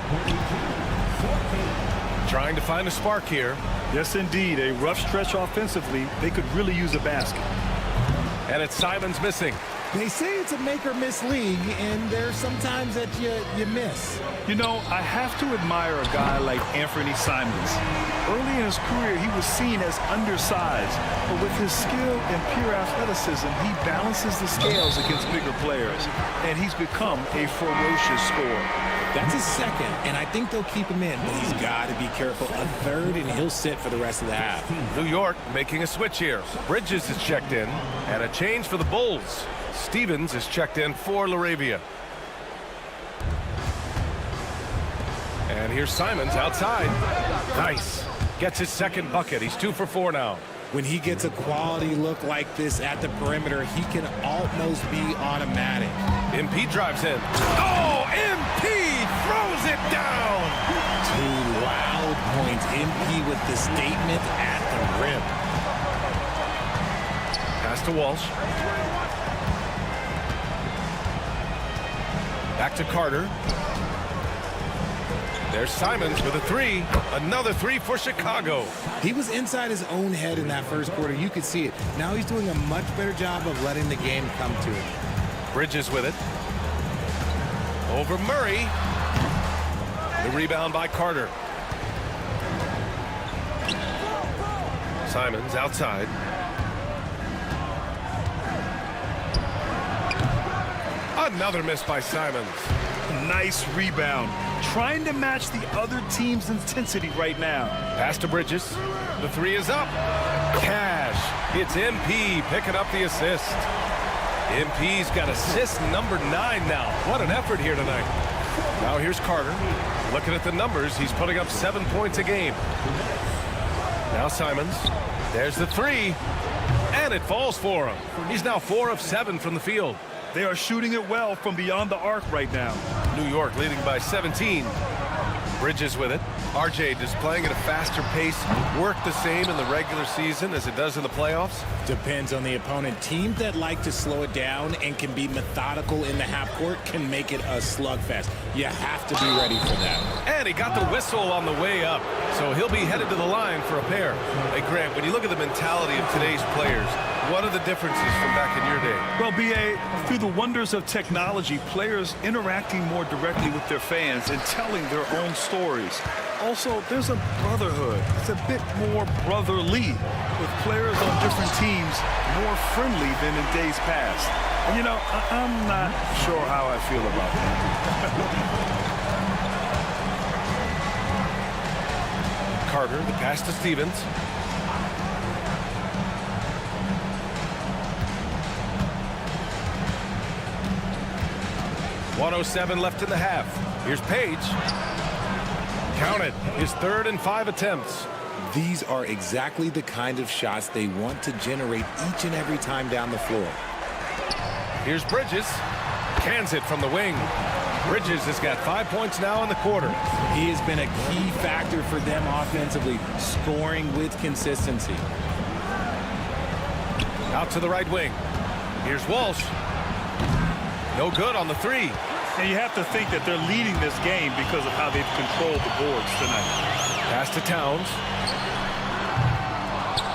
Trying to find a spark here. Yes, indeed. A rough stretch offensively. They could really use a basket. And it's Simons missing. They say it's a make-or-miss league, and there's sometimes that you miss. You know, I have to admire a guy like Anthony Simons. Early in his career, he was seen as undersized, but with his skill and pure athleticism, he balances the scales against bigger players, and he's become a ferocious scorer. That's his second, and I think they'll keep him in, but he's got to be careful. A third, and he'll sit for the rest of the half. New York making a switch here. Bridges is checked in, and a change for the Bulls. Stevens is checked in for Laravia. And here's Simons outside. Nice. Gets his second bucket. He's 2 for 4 now. When he gets a quality look like this at the perimeter, he can almost be automatic. MP drives in. Oh, MP throws it down. 2 loud points. MP with the statement at the rim. Pass to Walsh. Back to Carter. There's Simons with a three. Another three for Chicago. He was inside his own head in that first quarter. You could see it. Now he's doing a much better job of letting the game come to him. Bridges with it. Over Murray. The rebound by Carter. Simons outside. Another miss by Simons. Nice rebound. Trying to match the other team's intensity right now. Pass to Bridges. The three is up. Cash. It's MP picking up the assist. MP's got assist number 9 now. What an effort here tonight. Now here's Carter. Looking at the numbers, he's putting up 7 points a game. Now Simons. There's the three. And it falls for him. He's now 4 of 7 from the field. They are shooting it well from beyond the arc right now. New York leading by 17. Bridges with it. RJ just playing at a faster pace. Work the same in the regular season as it does in the playoffs? Depends on the opponent. Teams that like to slow it down and can be methodical in the half court can make it a slugfest. You have to be ready for that. And he got the whistle on the way up. So he'll be headed to the line for a pair. Hey, Grant, when you look at the mentality of today's players, what are the differences from back in your day? Well, B.A., through the wonders of technology, players interacting more directly with their fans and telling their own stories. Also, there's a brotherhood. It's a bit more brotherly, with players on different teams more friendly than in days past. And, you know, I'm not sure how I feel about that. Carter, the pass to Stevens. .107 left in the half. Here's Page. Count it. His 3rd and 5 attempts. These are exactly the kind of shots they want to generate each and every time down the floor. Here's Bridges. Cans it from the wing. Bridges has got 5 points now in the quarter. He has been a key factor for them offensively, scoring with consistency. Out to the right wing. Here's Walsh. No good on the three. And you have to think that they're leading this game because of how they've controlled the boards tonight. Pass to Towns.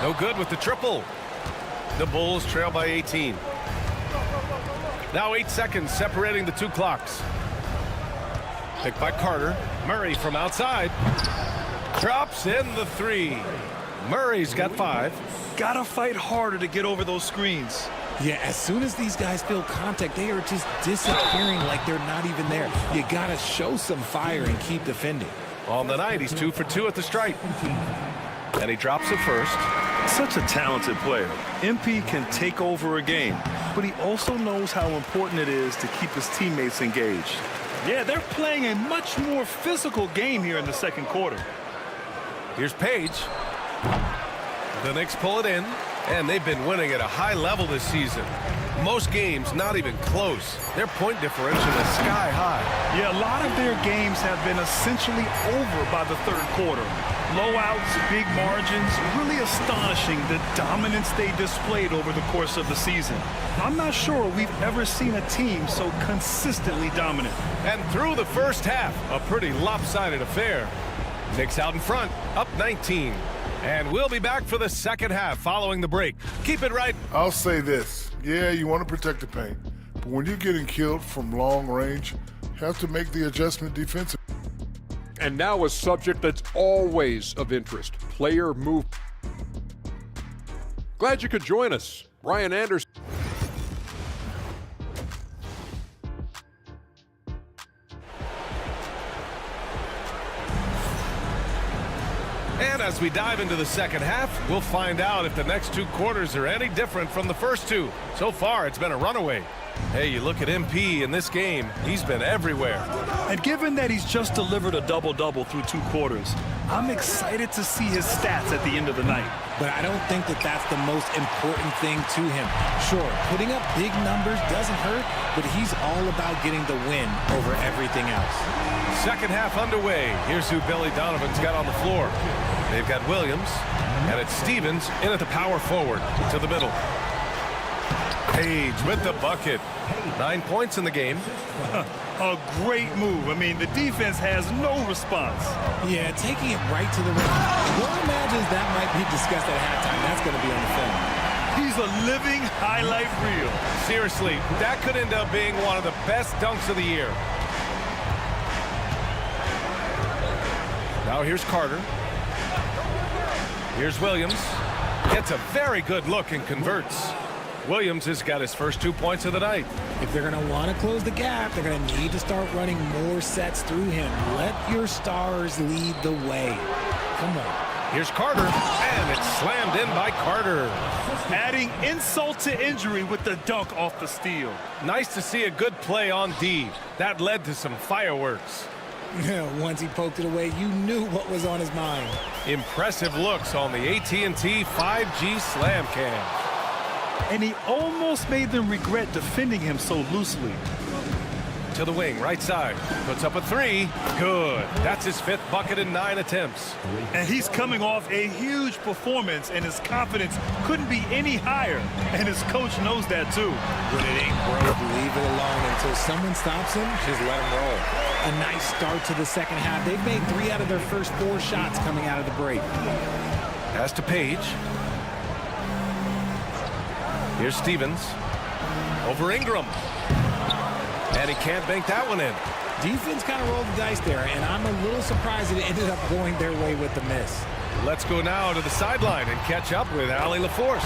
No good with the triple. The Bulls trail by 18. Now 8 seconds separating the two clocks. Picked by Carter. Murray from outside. Drops in the three. Murray's got 5. Gotta fight harder to get over those screens. Yeah, as soon as these guys feel contact, they are just disappearing like they're not even there. You got to show some fire and keep defending. On the night, he's 2 for 2 at the stripe. And he drops it first. Such a talented player. MP can take over a game, but he also knows how important it is to keep his teammates engaged. Yeah, they're playing a much more physical game here in the second quarter. Here's Page. The Knicks pull it in. And they've been winning at a high level this season. Most games not even close. Their point differential is sky high. Yeah, a lot of their games have been essentially over by the third quarter. Blowouts, big margins, really astonishing the dominance they displayed over the course of the season. I'm not sure we've ever seen a team so consistently dominant. And through the first half, a pretty lopsided affair. Knicks out in front, up 19. And we'll be back for the second half following the break. Keep it right. I'll say this. Yeah, you want to protect the paint. But when you're getting killed from long range, you have to make the adjustment defensively. And now a subject that's always of interest, player move. Glad you could join us. Brian Anderson. And as we dive into the second half, we'll find out if the next 2 quarters are any different from the first 2. So far, it's been a runaway. Hey, you look at MP in this game, he's been everywhere. And given that he's just delivered a double-double through 2 quarters, I'm excited to see his stats at the end of the night. But I don't think that that's the most important thing to him. Sure, putting up big numbers doesn't hurt, but he's all about getting the win over everything else. Second half underway. Here's who Billy Donovan's got on the floor. They've got Williams, and it's Stevens in at the power forward to the middle. Page with the bucket. 9 points in the game. A great move. I mean, the defense has no response. Yeah, taking it right to the rim. One imagines that might be discussed at halftime. That's going to be on the film. He's a living highlight reel. Seriously, that could end up being one of the best dunks of the year. Now here's Carter. Here's Williams. Gets a very good look and converts. Williams has got his first 2 points of the night. If they're going to want to close the gap, they're going to need to start running more sets through him. Let your stars lead the way. Come on. Here's Carter, and it's slammed in by Carter. Adding insult to injury with the dunk off the steal. Nice to see a good play on D. That led to some fireworks. Once he poked it away, you knew what was on his mind. Impressive looks on the AT&T 5G Slam Cam. And he almost made them regret defending him so loosely. To the wing, right side. Puts up a three. Good. That's his 5th bucket in 9 attempts. And he's coming off a huge performance, and his confidence couldn't be any higher. And his coach knows that, too. When it ain't broke, leave it alone until someone stops him. Just let him roll. A nice start to the second half. They've made 3 out of their first 4 shots coming out of the break. Pass to Page. Here's Stevens. Over Ingram. And he can't bank that one in. Defense kind of rolled the dice there, and I'm a little surprised it ended up going their way with the miss. Let's go now to the sideline and catch up with Allie LaForce.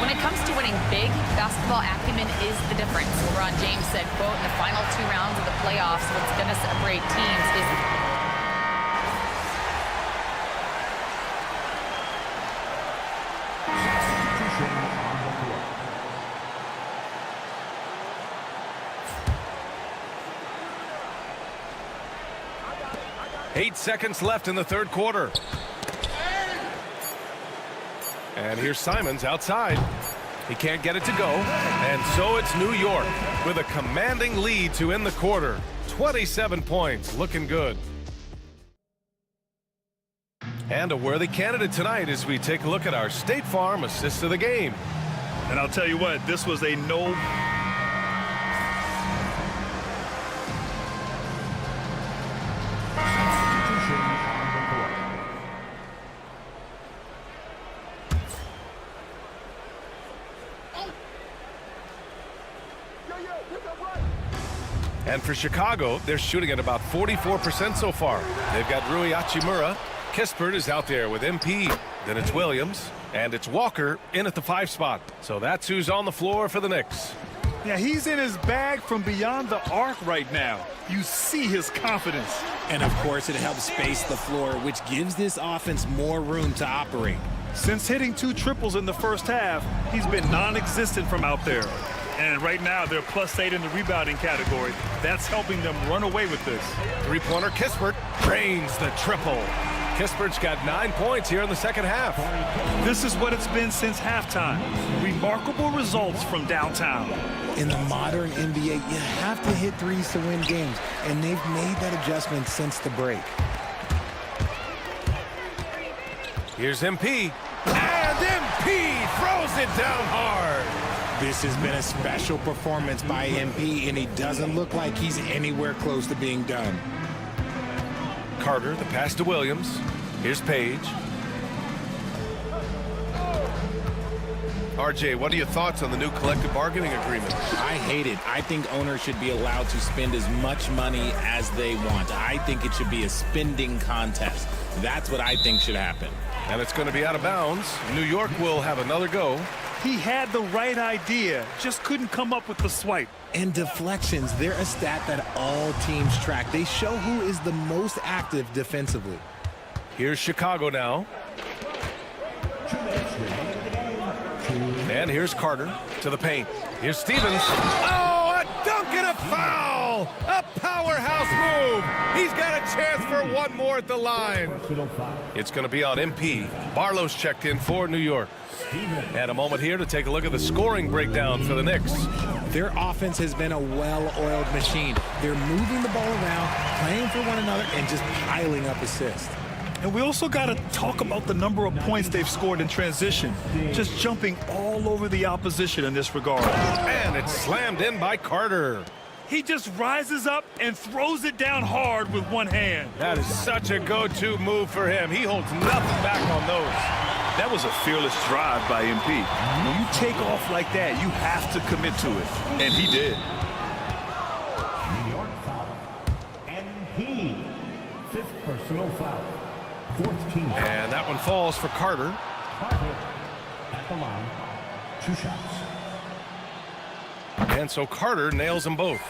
When it comes to winning big, basketball acumen is the difference. LeBron James said, quote, in the final 2 rounds of the playoffs, what's going to separate teams is... 8 seconds left in the 3rd quarter. And here's Simons outside. He can't get it to go. And so it's New York with a commanding lead to end the quarter. 27 points, looking good. And a worthy candidate tonight as we take a look at our State Farm assist of the game. And I'll tell you what, this was a no... And for Chicago, they're shooting at about 44% so far. They've got Rui Hachimura. Kispert is out there with MP. Then it's Williams. And it's Walker in at the 5 spot. So that's who's on the floor for the Knicks. Yeah, he's in his bag from beyond the arc right now. You see his confidence. And, of course, it helps space the floor, which gives this offense more room to operate. Since hitting 2 triples in the first half, he's been non-existent from out there. And right now, they're +8 in the rebounding category. That's helping them run away with this. 3-pointer Kispert drains the triple. Kispert's got 9 points here in the second half. This is what it's been since halftime. Remarkable results from downtown. In the modern NBA, you have to hit threes to win games, and they've made that adjustment since the break. Here's MP. And MP throws it down hard. This has been a special performance by MP, and he doesn't look like he's anywhere close to being done. Carter, the pass to Williams. Here's Page. RJ, what are your thoughts on the new collective bargaining agreement? I hate it. I think owners should be allowed to spend as much money as they want. I think it should be a spending contest. That's what I think should happen. And it's going to be out of bounds. New York will have another go. He had the right idea, just couldn't come up with the swipe. And deflections, they're a stat that all teams track. They show who is the most active defensively. Here's Chicago now. And here's Carter to the paint. Here's Stevens. Oh, a dunk and a foul! A powerhouse move! He's got a chance for one more at the line. It's going to be on MP. Barlow's checked in for New York. And a moment here to take a look at the scoring breakdown for the Knicks. Their offense has been a well-oiled machine. They're moving the ball around, playing for one another, and just piling up assists. And we also got to talk about the number of points they've scored in transition, just jumping all over the opposition in this regard. And it's slammed in by Carter. He just rises up and throws it down hard with one hand. That is such a go-to move for him. He holds nothing back on those. That was a fearless drive by MP. When you take off like that, you have to commit to it. And he did. New York foul. MP. 5th personal foul. 4th team foul. And that one falls for Carter. Carter at the line. 2 shots. And so Carter nails them both.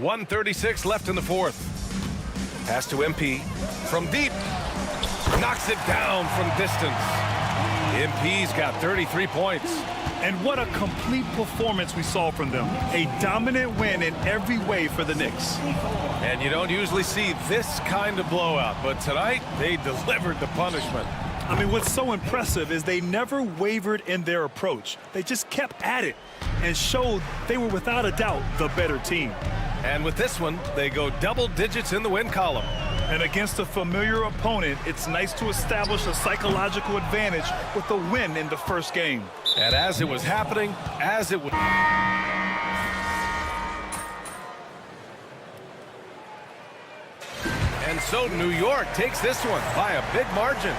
.136 left in the 4th. Pass to MP. From deep. Knocks it down from distance. MP's got 33 points. And what a complete performance we saw from them. A dominant win in every way for the Knicks. And you don't usually see this kind of blowout, but tonight they delivered the punishment. I mean, what's so impressive is they never wavered in their approach. They just kept at it and showed they were without a doubt the better team. And with this one, they go double digits in the win column. And against a familiar opponent, it's nice to establish a psychological advantage with a win in the first game. And as it was happening, And so New York takes this one by a big margin.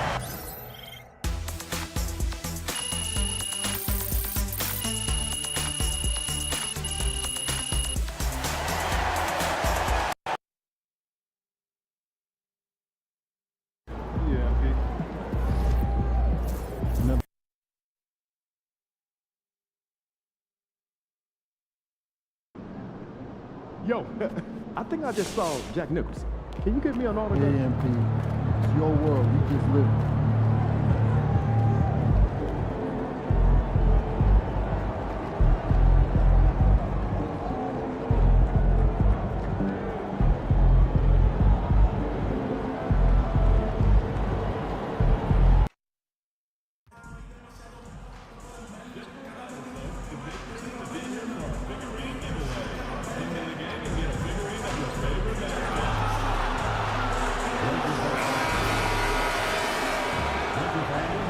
Yo, I think I just saw Jack Nicholson. Can you get me an autograph? AMP, it's your world. We just live it.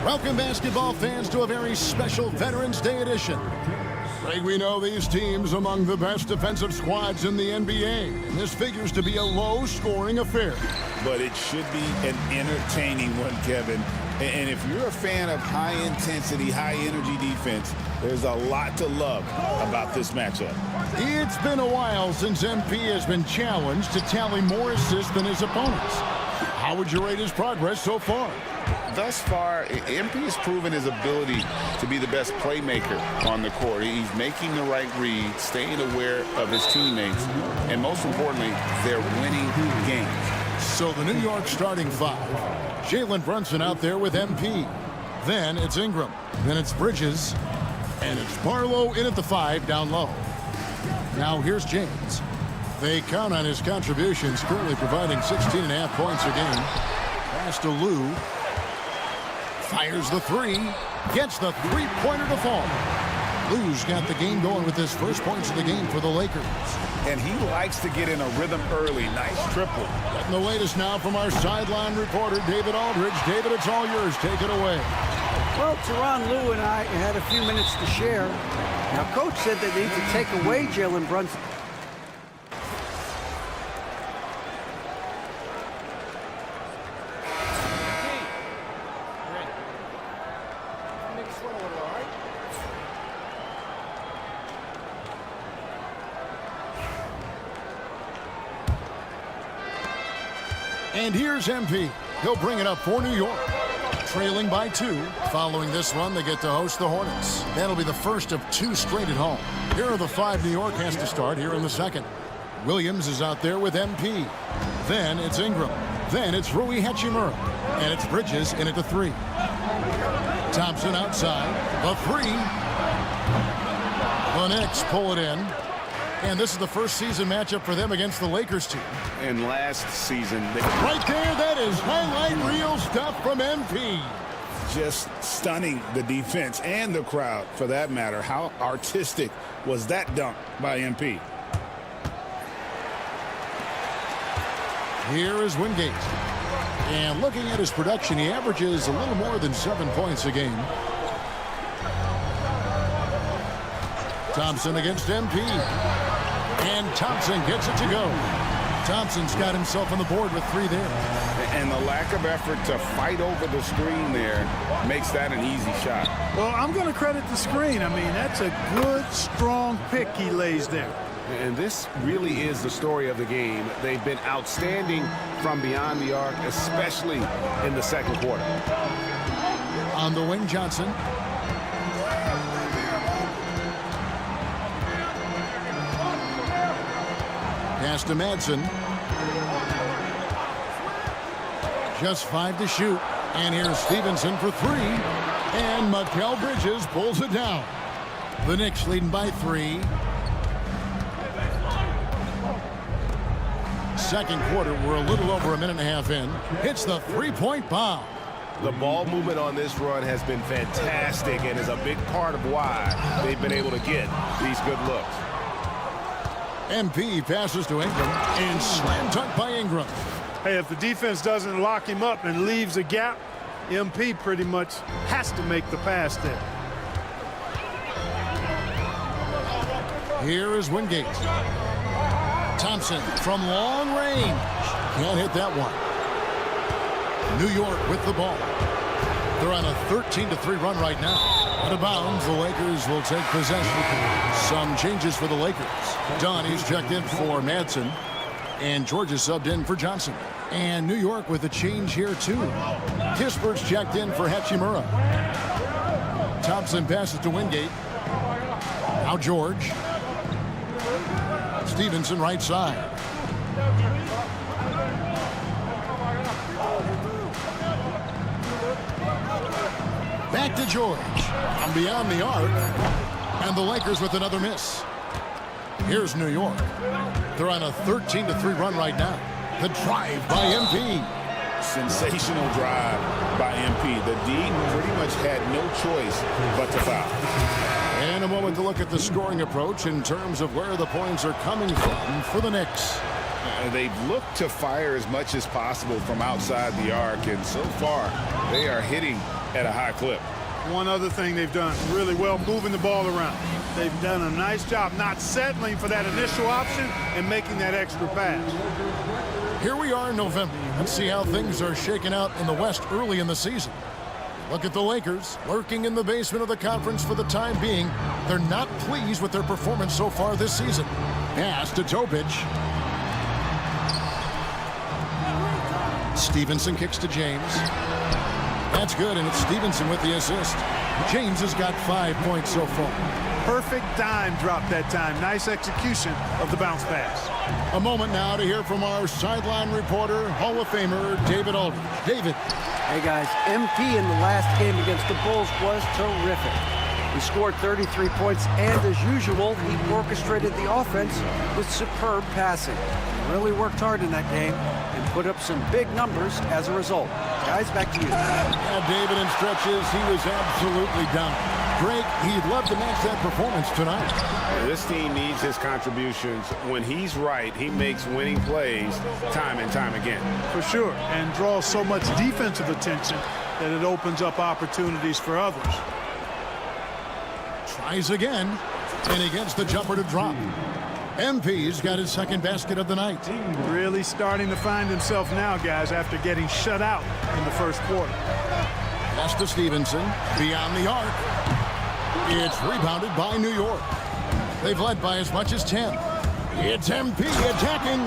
Welcome, basketball fans, to a very special Veterans Day edition. Greg, we know these teams among the best defensive squads in the NBA, and this figures to be a low-scoring affair. But it should be an entertaining one, Kevin. And if you're a fan of high-intensity, high-energy defense, there's a lot to love about this matchup. It's been a while since MP has been challenged to tally more assists than his opponents. How would you rate his progress so far? Thus far, MP has proven his ability to be the best playmaker on the court. He's making the right read, staying aware of his teammates, and most importantly, they're winning games. So the New York starting 5. Jalen Brunson out there with MP. Then it's Ingram. Then it's Bridges. And it's Barlow in at the 5 down low. Now here's James. They count on his contributions, currently providing 16.5 points a game. Pass to Lou. Fires the 3. Gets the three-pointer to fall. Lou's got the game going with his first points of the game for the Lakers. And he likes to get in a rhythm early. Nice triple. Getting the latest now from our sideline reporter, David Aldridge. David, it's all yours. Take it away. Well, Tyronn Lue and I had a few minutes to share. Now, Coach said they need to take away Jalen Brunson. And here's MP. He'll bring it up for New York. Trailing by 2. Following this one, they get to host the Hornets. That'll be the first of 2 straight at home. Here are the 5 New York has to start here in the second. Williams is out there with MP. Then it's Ingram. Then it's Rui Hachimura. And it's Bridges in at the 3. Thompson outside. The 3. The Knicks pull it in. And this is the first season matchup for them against the Lakers team. And last season, Right there, that is highlight reel stuff from MP. just stunning the defense and the crowd, for that matter. How artistic was that dunk by MP? Here is Wingate. And looking at his production, he averages a little more than 7 points a game. Thompson against MP. And Thompson gets it to go. Thompson's got himself on the board with 3 there. And the lack of effort to fight over the screen there makes that an easy shot. Well, I'm going to credit the screen. I mean, that's a good, strong pick he lays there. And this really is the story of the game. They've been outstanding from beyond the arc, especially in the second quarter. On the wing, Johnson. Pass to Madsen. Just 5 to shoot. And here's Stevenson for 3. And Mikal Bridges pulls it down. The Knicks leading by 3. Second quarter, we're a little over a minute and a half in. Hits the 3-point bomb. The ball movement on this run has been fantastic and is a big part of why they've been able to get these good looks. MP passes to Ingram and slam dunk by Ingram. Hey, if the defense doesn't lock him up and leaves a gap, MP pretty much has to make the pass there. Here is Wingate. Thompson from long range. Can't hit that one. New York with the ball. They're on a 13-3 run right now. Out of bounds, the Lakers will take possession. Some changes for the Lakers. Dunn, he's checked in for Madsen. And George is subbed in for Johnson. And New York with a change here, too. Kispert's checked in for Hachimura. Thompson passes to Wingate. Now George. Stevenson right side. Back to George. From beyond the arc. And the Lakers with another miss. Here's New York. They're on a 13-3 run right now. The drive by MP. Sensational drive by MP. The D pretty much had no choice but to foul. And a moment to look at the scoring approach in terms of where the points are coming from for the Knicks. They've looked to fire as much as possible from outside the arc, and so far they are hitting at a high clip. One other thing they've done really well, moving the ball around. They've done a nice job not settling for that initial option and making that extra pass. Here we are in November. Let's see how things are shaking out in the West early in the season. Look at the Lakers lurking in the basement of the conference for the time being. They're not pleased with their performance so far this season. Pass to Topic. Stevenson kicks to James. That's good, and it's Stevenson with the assist. James has got 5 points so far. Perfect dime drop that time. Nice execution of the bounce pass. A moment now to hear from our sideline reporter, Hall of Famer David Aldridge. David. Hey guys, MP in the last game against the Bulls was terrific. He scored 33 points, and as usual, he orchestrated the offense with superb passing. He really worked hard in that game and put up some big numbers as a result. Guys, back to you. Yeah, David, in stretches, he was absolutely dominant. Greg, he'd love to match that performance tonight. This team needs his contributions. When he's right, he makes winning plays time and time again. For sure, and draws so much defensive attention that it opens up opportunities for others. Tries again, and he gets the jumper to drop. MP's got his second basket of the night. Really starting to find himself now, guys, after getting shut out in the first quarter. Pass to Stevenson, beyond the arc. It's rebounded by New York. They've led by as much as 10. It's MP attacking.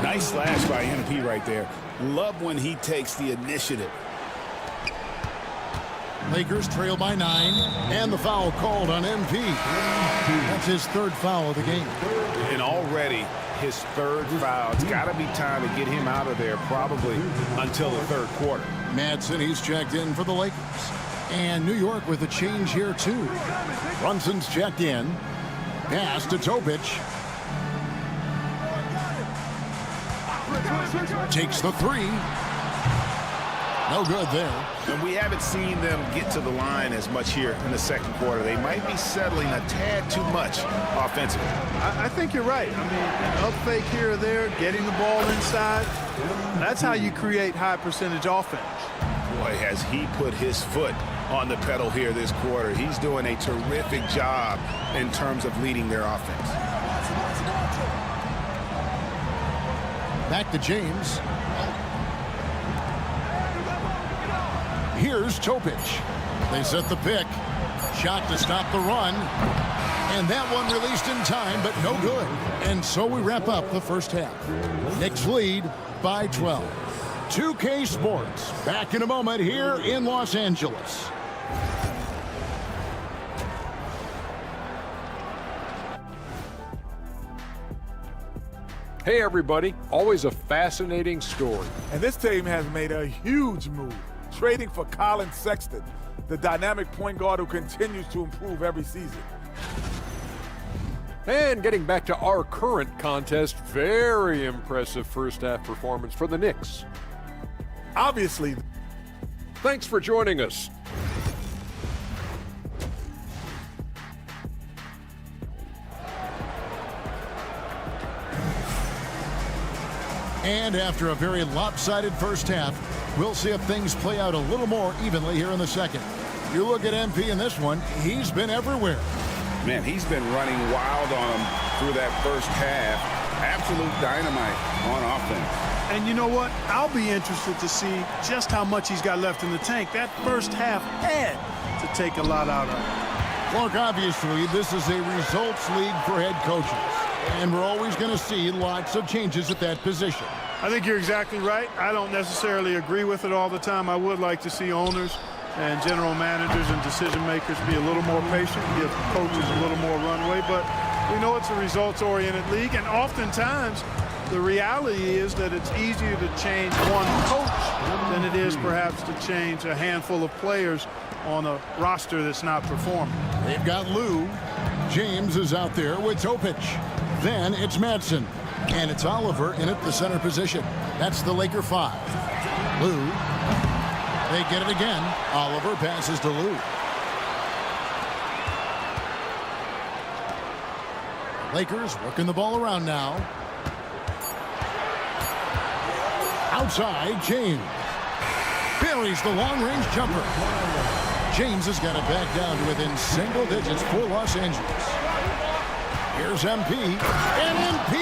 Nice slash by MP right there. Love when he takes the initiative. Lakers trail by 9, and the foul called on MP. That's his third foul of the game. And already his third foul. It's got to be time to get him out of there probably until the third quarter. Madsen, he's checked in for the Lakers. And New York with a change here, too. Brunson's checked in. Pass to Topic. Takes the 3. No good there. And we haven't seen them get to the line as much here in the second quarter. They might be settling a tad too much offensively. I think you're right. I mean, an up fake here or there, getting the ball inside, that's how you create high percentage offense. Boy, has he put his foot on the pedal here this quarter. He's doing a terrific job in terms of leading their offense. Back to James. Here's Topic. They set the pick. Shot to stop the run. And that one released in time, but no good. And so we wrap up the first half. Knicks lead by 12. 2K Sports back in a moment here in Los Angeles. Hey, everybody. Always a fascinating story. And this team has made a huge move, trading for Colin Sexton, the dynamic point guard who continues to improve every season. And getting back to our current contest, very impressive first half performance for the Knicks. Obviously. Thanks for joining us. And after a very lopsided first half, we'll see if things play out a little more evenly here in the second. You look at MP in this one, he's been everywhere. Man, he's been running wild on them through that first half. Absolute dynamite on offense. And you know what? I'll be interested to see just how much he's got left in the tank. That first half had to take a lot out of him. Look, obviously, this is a results league for head coaches. And we're always going to see lots of changes at that position. I think you're exactly right. I don't necessarily agree with it all the time. I would like to see owners and general managers and decision makers be a little more patient, give coaches a little more runway. But we know it's a results-oriented league, and oftentimes the reality is that it's easier to change one coach than it is perhaps to change a handful of players on a roster that's not performing. They've got Lou. James is out there with Topic. Then it's Madsen. And it's Oliver in at the center position. That's the Laker 5. Lou. They get it again. Oliver passes to Lou. Lakers working the ball around now. Outside, James. Buries the long-range jumper. James has got it back down to within single digits for Los Angeles. Here's MP. And MP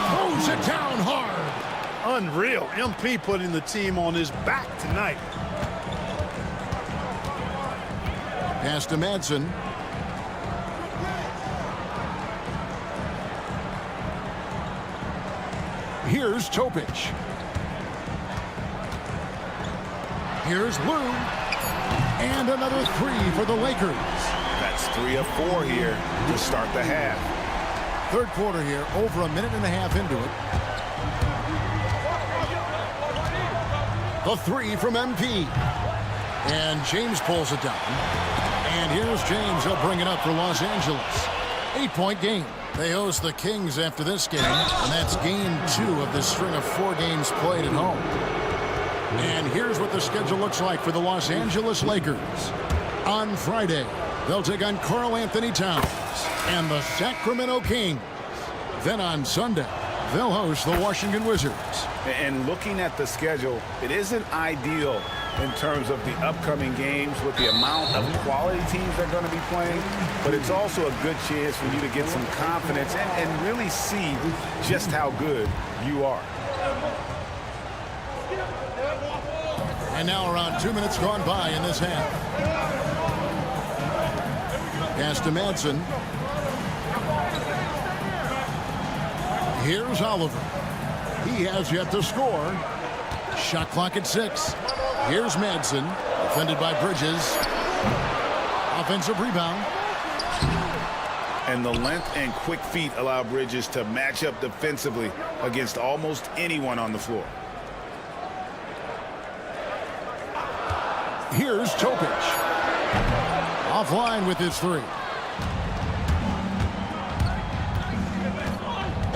throws it down hard. Unreal. MP putting the team on his back tonight. Pass to Madsen. Here's Topic. Here's Lou. And another three for the Lakers. That's 3 of 4 here to start the half. Third quarter here, over a minute and a half into it. The three from MP. And James pulls it down. And here's James. He'll bring it up for Los Angeles. 8-point game. They host the Kings after this game, and that's game 2 of this string of 4 games played at home. And here's what the schedule looks like for the Los Angeles Lakers. On Friday, they'll take on Karl Anthony Towns and the Sacramento Kings. Then on Sunday, they'll host the Washington Wizards. And looking at the schedule, it isn't ideal in terms of the upcoming games with the amount of quality teams they're going to be playing, but it's also a good chance for you to get some confidence and really see just how good you are. And now around 2 minutes gone by in this half. Pass to Madsen. Here's Oliver. He has yet to score. Shot clock at 6. Here's Madsen, defended by Bridges. Offensive rebound. And the length and quick feet allow Bridges to match up defensively against almost anyone on the floor. Here's Topic. Offline with his 3.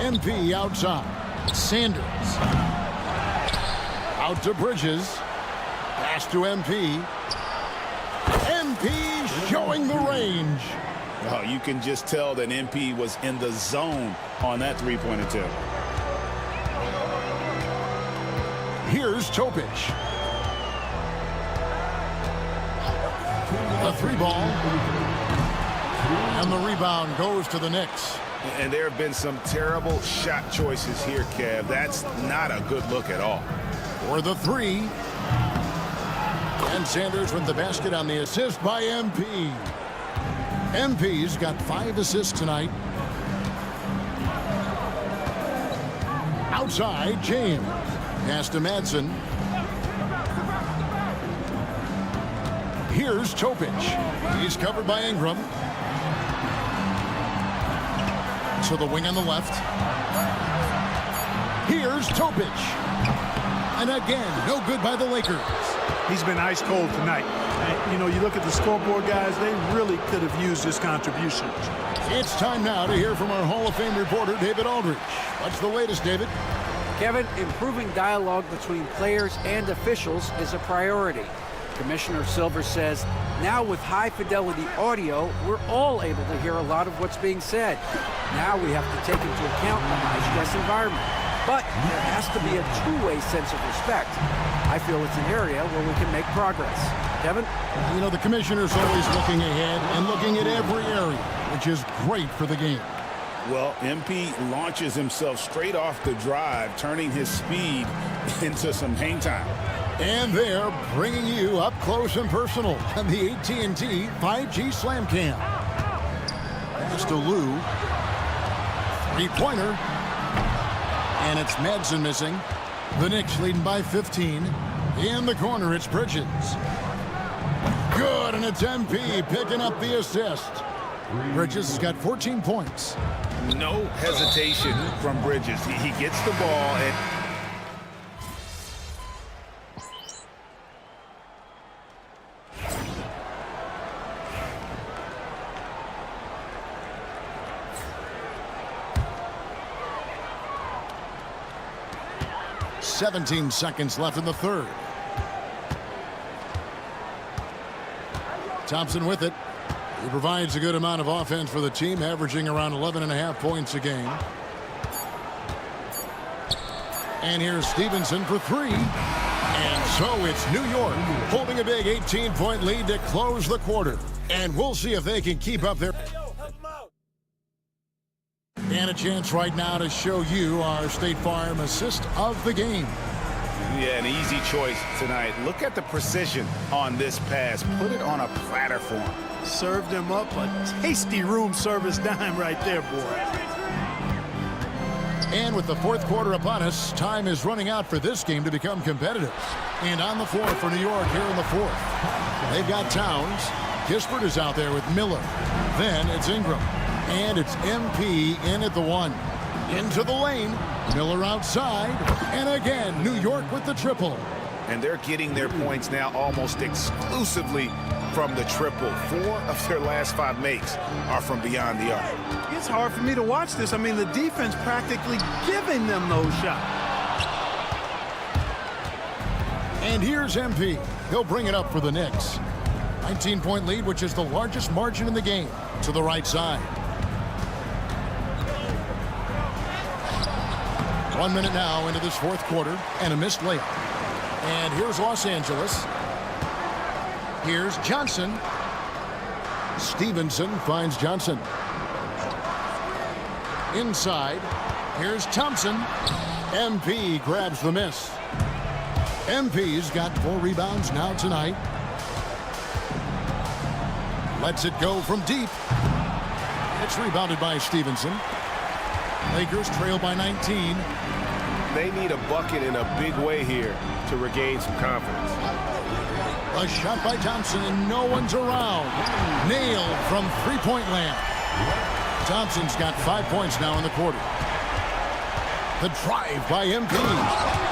MP outside. Sanders. Out to Bridges. Pass to MP. MP showing the range. Oh, you can just tell that MP was in the zone on that three-point attempt. Here's Topic. A three ball. And the rebound goes to the Knicks. And there have been some terrible shot choices here, Kev. That's not a good look at all. For the three. And Sanders with the basket on the assist by MP. MP's got 5 assists tonight. Outside, James. Pass to Madsen. Here's Topic. He's covered by Ingram. To the wing on the left. Here's Topic. And again, no good by the Lakers. He's been ice cold tonight. And, you know, you look at the scoreboard, guys, they really could have used his contribution. It's time now to hear from our Hall of Fame reporter, David Aldridge. What's the latest, David? Kevin, improving dialogue between players and officials is a priority. Commissioner Silver says, now with high-fidelity audio, we're all able to hear a lot of what's being said. Now we have to take into account the high-stress environment. But there has to be a two-way sense of respect. I feel it's an area where we can make progress. Kevin? You know, the commissioner's always looking ahead and looking at every area, which is great for the game. Well, MP launches himself straight off the drive, turning his speed into some hang time. And they're bringing you up close and personal on the AT&T 5G Slam Cam. Pass to Lou. Three-pointer. And it's Madsen missing. The Knicks leading by 15. In the corner, it's Bridges. Good, and it's MP picking up the assist. Bridges has got 14 points. No hesitation from Bridges. He gets the ball and... "17 seconds left in the third. Thompson with it. He provides a good amount of offense for the team, averaging around 11.5 points a game. And here's Stevenson for three. And so it's New York holding a big 18-point lead to close the quarter. And we'll see if they can keep up their... And a chance right now to show you our State Farm assist of the game. Yeah, an easy choice tonight. Look at the precision on this pass. Put it on a platter for him. Served him up a tasty room service dime right there, boy. And with the fourth quarter upon us, time is running out for this game to become competitive. And on the floor for New York here in the fourth. They've got Towns. Kispert is out there with Miller. Then it's Ingram. And it's MP in at the one. Into the lane. Miller outside. And again, New York with the triple. And they're getting their points now almost exclusively from the triple. 4 of their last 5 makes are from beyond the arc. It's hard for me to watch this. I mean, the defense practically giving them those shots. And here's MP. He'll bring it up for the Knicks. 19-point lead, which is the largest margin in the game. To the right side. 1 minute now into this fourth quarter, and a missed layup. And here's Los Angeles. Here's Johnson. Stevenson finds Johnson. Inside. Here's Thompson. MP grabs the miss. MP's got 4 rebounds now tonight. Lets it go from deep. It's rebounded by Stevenson. Lakers trail by 19. They need a bucket in a big way here to regain some confidence. A shot by Thompson, and no one's around. Nailed from three-point land. Thompson's got 5 points now in the quarter. The drive by MP.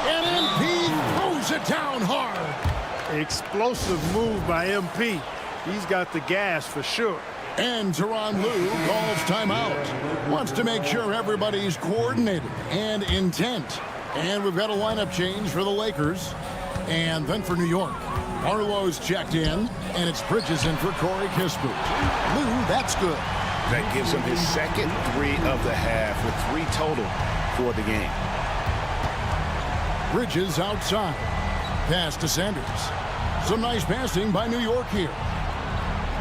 And MP throws it down hard. Explosive move by MP. He's got the gas for sure. And Tyronn Lue calls timeout. Wants to make sure everybody's coordinated and intent. And we've got a lineup change for the Lakers. And then for New York. Barlow's checked in, and it's Bridges in for Corey Kispert. Lou, that's good. That gives him his second 3 of the half with 3 total for the game. Bridges outside. Pass to Sanders. Some nice passing by New York here.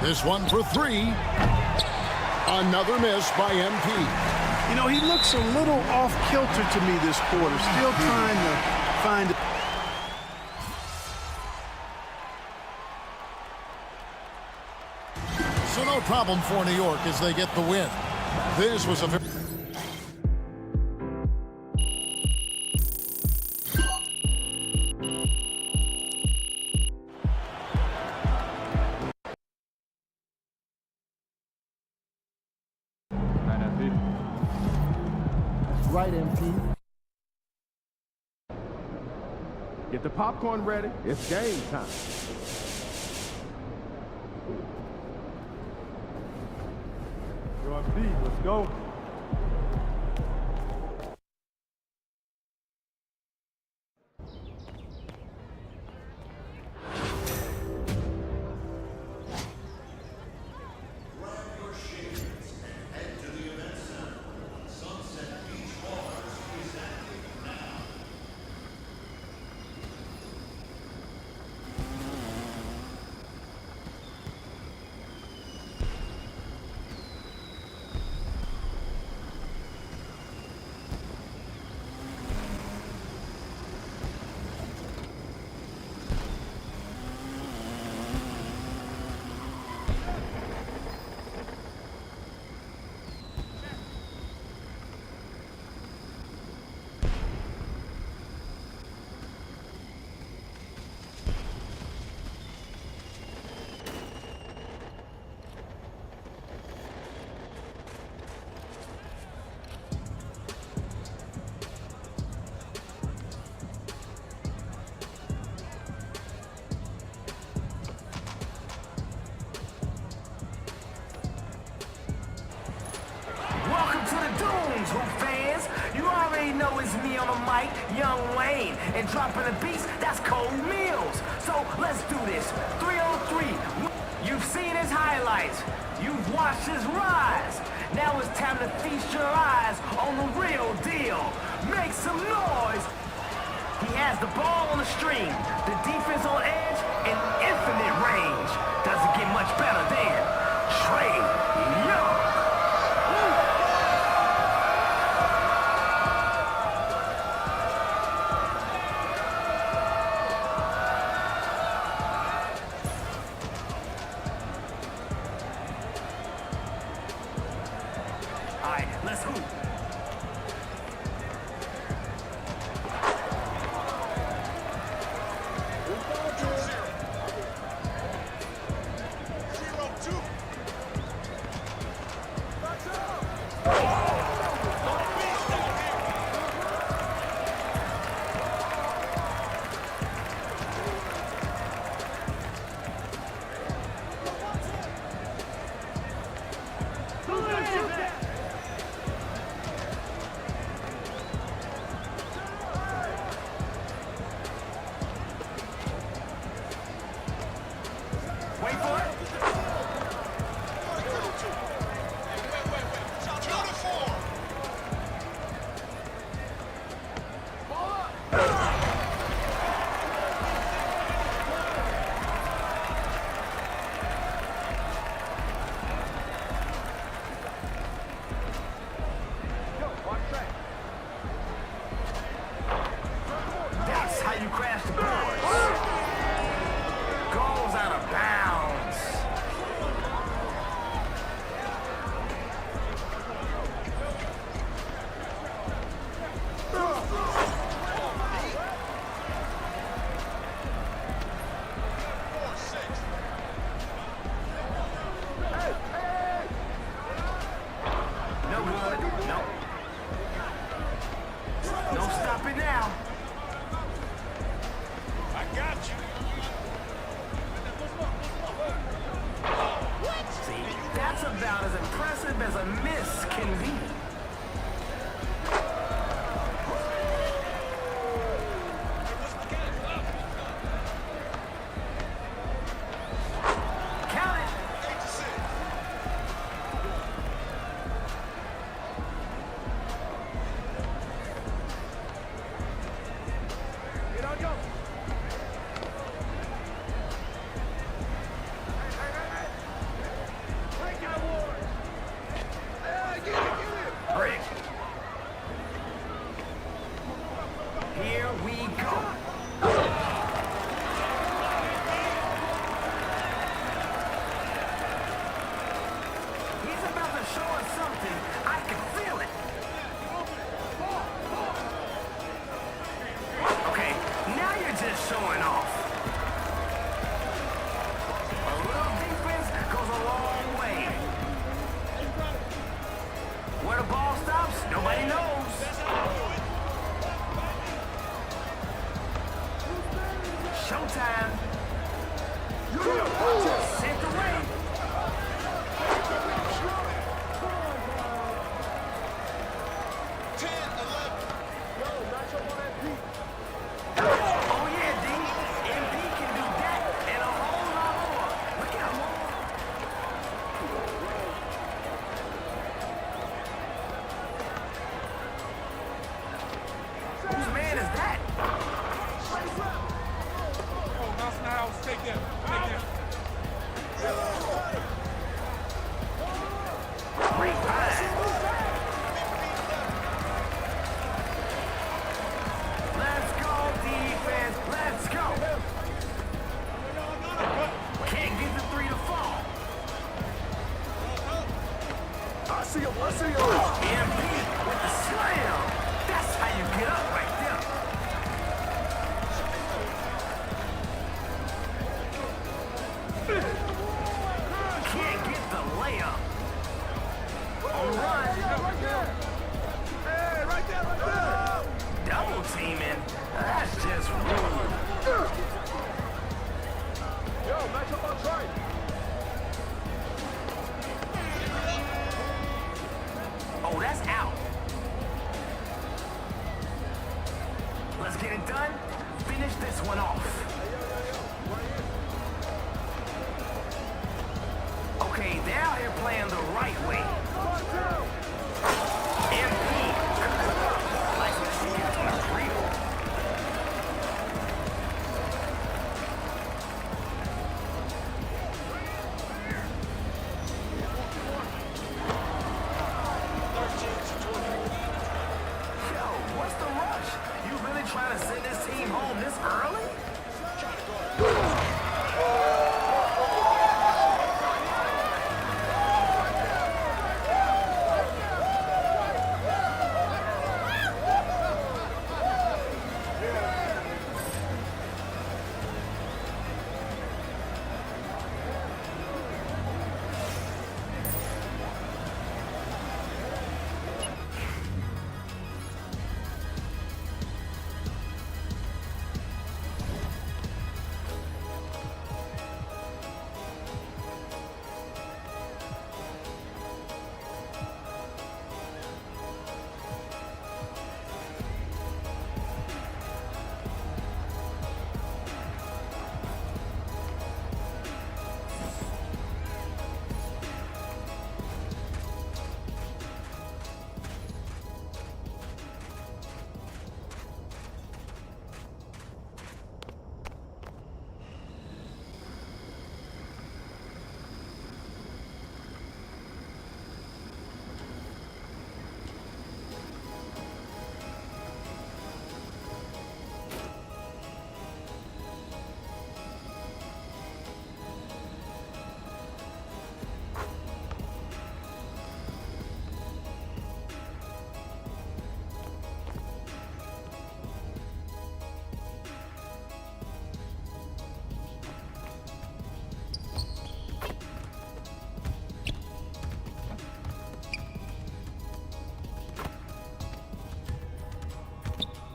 This one for 3. Another miss by MP. You know, he looks a little off-kilter to me this quarter. Still trying to find it. So no problem for New York as they get the win. This was a very... Right, MP. Get the popcorn ready. It's game time. Let's go. know it's me on the mic, Young Wayne, and dropping the beats, that's Cold Mills. So let's do this. 303. You've seen his highlights. You've watched his rise. Now it's time to feast your eyes on the real deal. Make some noise. He has the ball on the string, the defense on edge, and infinite range. Doesn't get much better than Trey Young. All right, let's hoop. Here we go. He's about to show us something. I can feel it. Okay, now you're just showing off. A little defense goes a long way. Where the ball stops, nobody knows. Showtime. Sent away. Oh yeah, D. MP can do that and a whole lot more. Look out. Whose man is that? Take them. Great pass. Let's go, defense. Let's go. Can't get the three to fall. I see him. MP with the slam. That's how you get up right there. Can't get the layup. On the run. Hey, right there. Double teaming. That's just rude. Yo, match up on Trey. Oh, that's out. Let's get it done. Finish this one off. Okay, they're out here playing the right way. MP. Like when she gets on a dribble. Yo, what's the rush? You really trying to send this team home this early?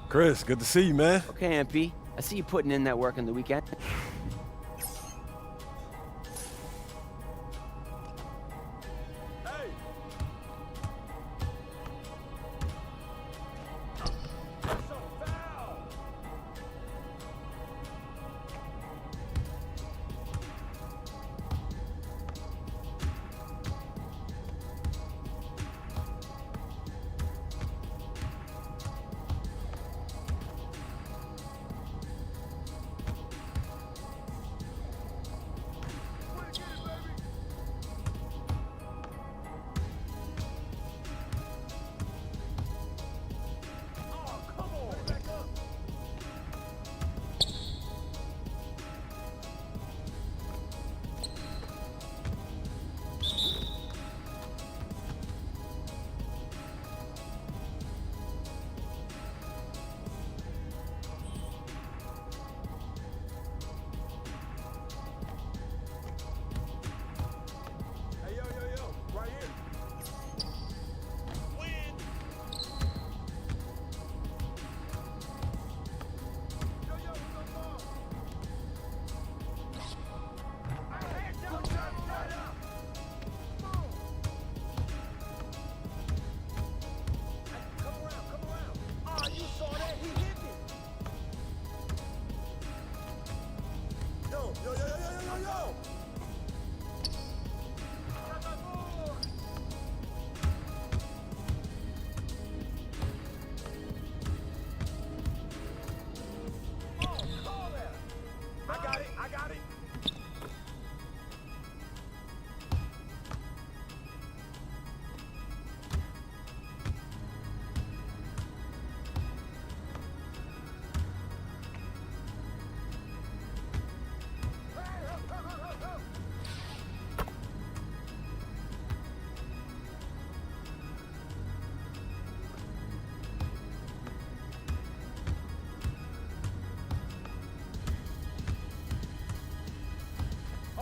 Chris, good to see you, man. Okay, MP. I see you putting in that work on the weekend.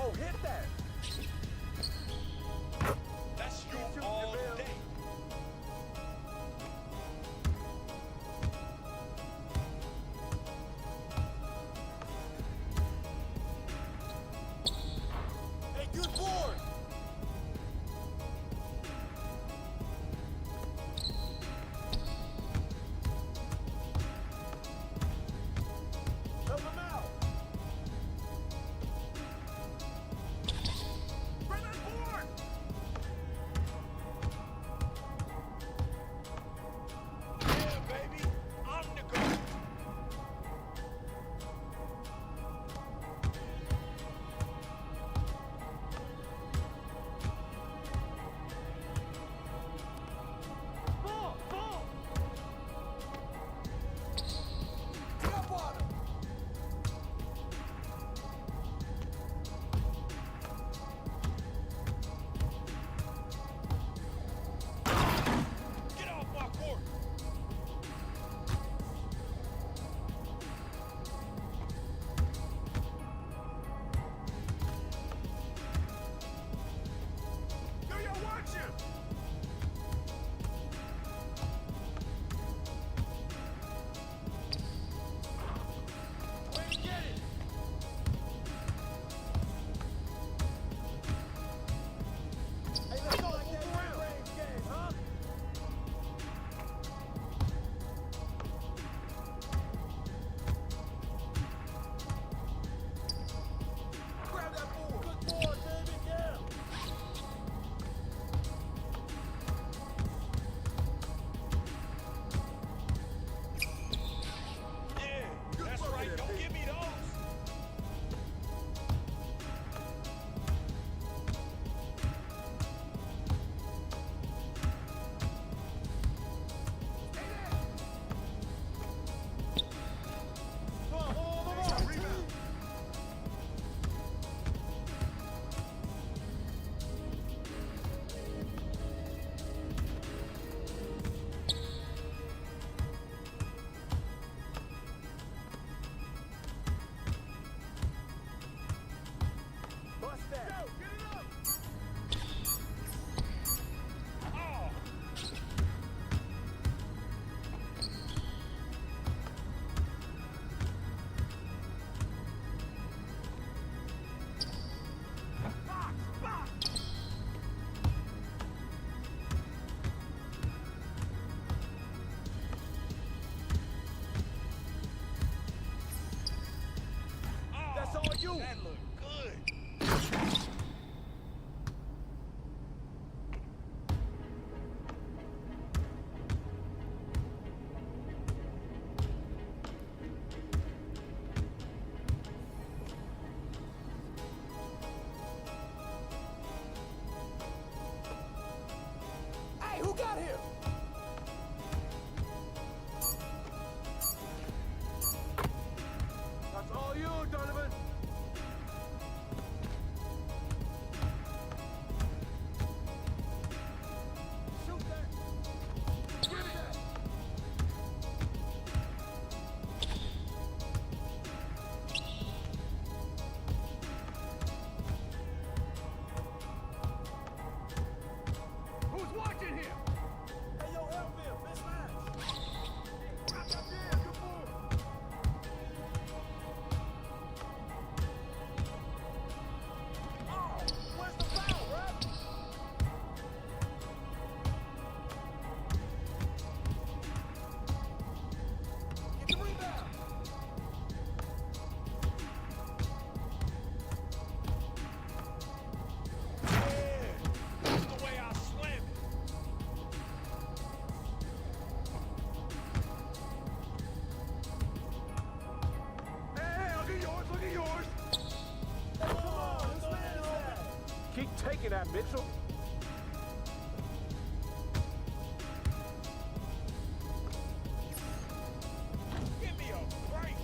Yo, hit that. That's you all day. Hey, good board. Help him out. Bring that board. Yeah, baby. I'm the goat. Ball, ball. Get up on him. Get off my court. Yo, watch him. Way to get it. Hey, let's go like that range game, huh? Grab that board. Good board, baby. Yeah. Yeah, that's right. Don't give me those. Bust that. Yo, get it up. Oh. Box, box. Oh, That's all you. That look good. Hey, who got him? That's all you, Donovan. Shoot that. Give me that. Who's watching him? Hey, yo, help him. Mismatch. Drop that there. Good board. Oh, where's the foul, ref? Get the rebound. Yeah, that's the way I slam it. Hey, look at yours, look at yours. Come on, whose man is that? Keep taking that, Mitchell. Give me a break.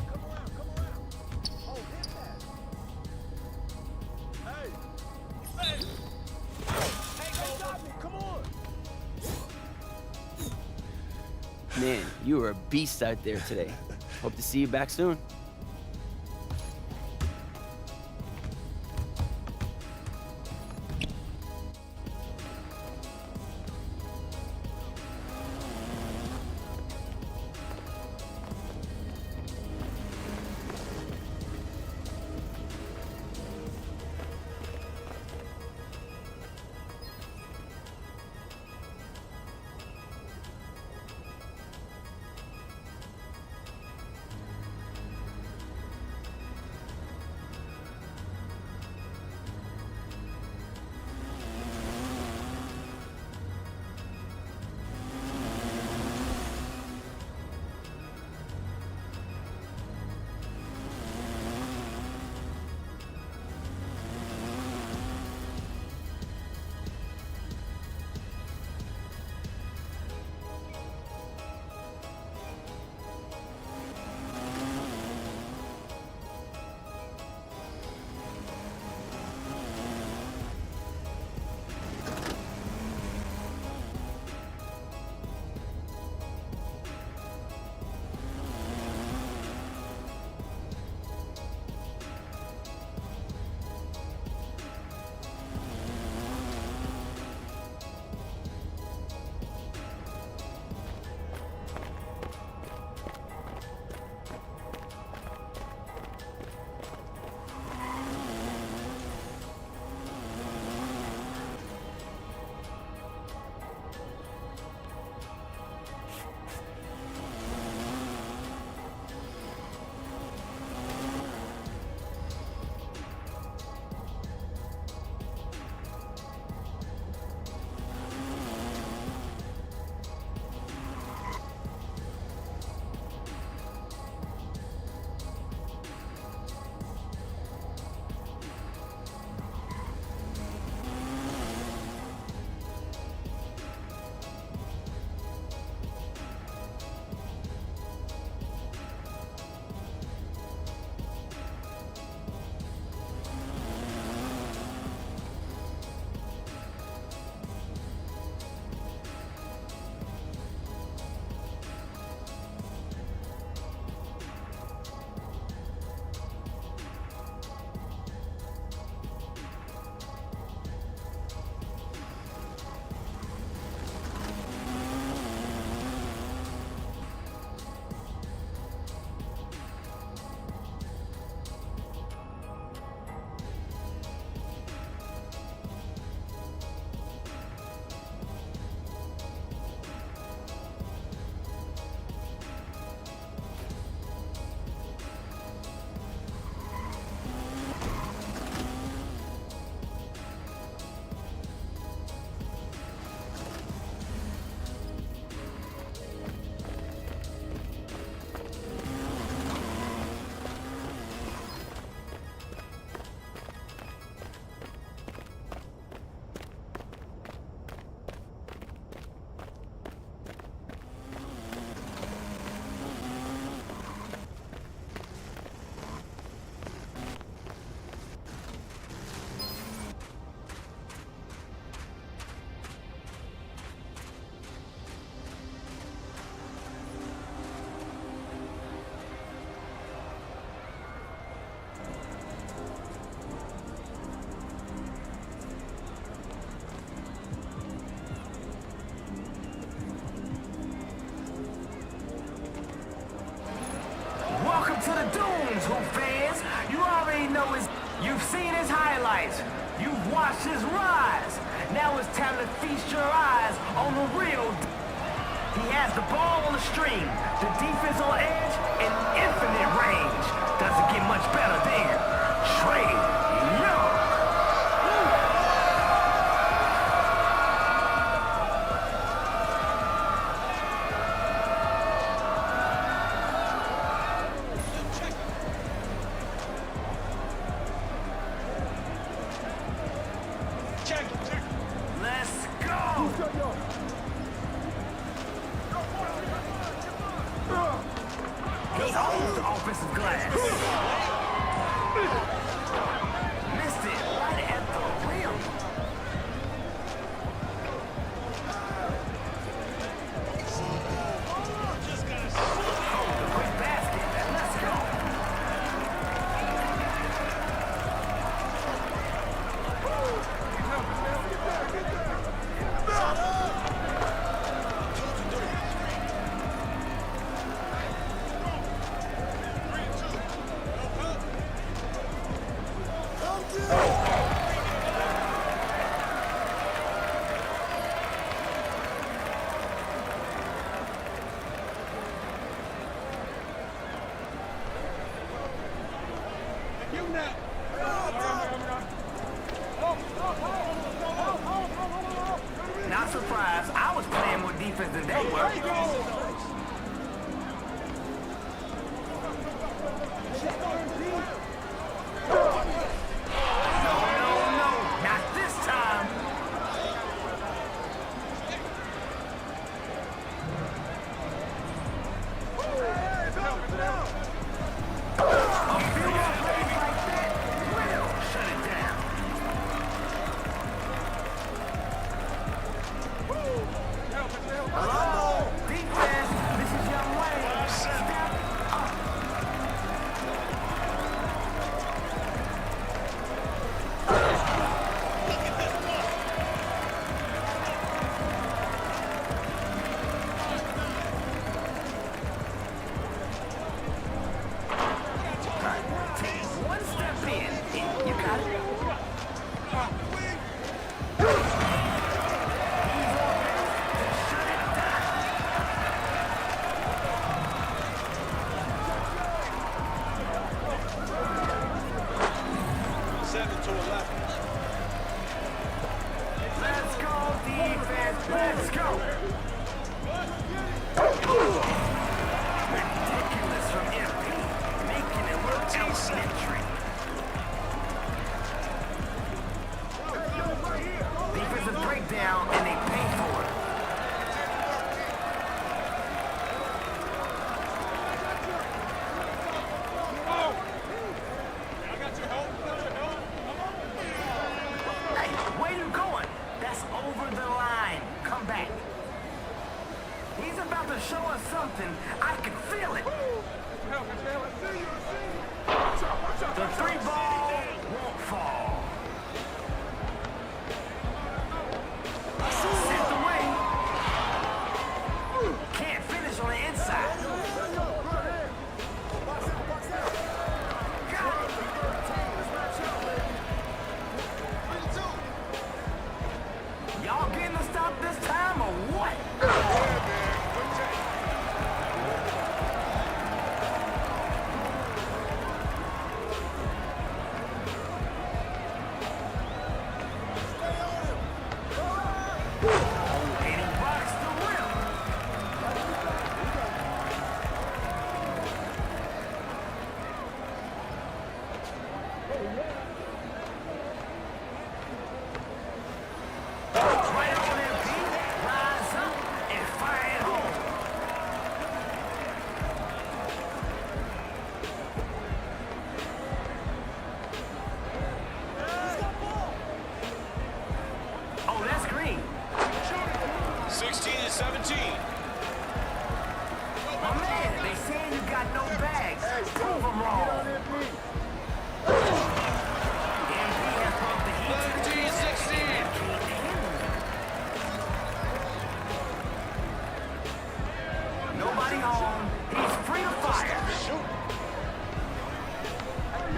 Come around, come Man, you were a beast out there today. Hope to see you back soon. to the dunes, Hoop fans. You already know you've seen his highlights. You've watched his rise. Now it's time to feast your eyes on the real. He has the ball on the string, the defense on edge, and infinite range. Doesn't get much better than Trey Young. Let's go! He owns the offensive glass. Missed it right at the rim. Not surprised. I was playing more defense than they were.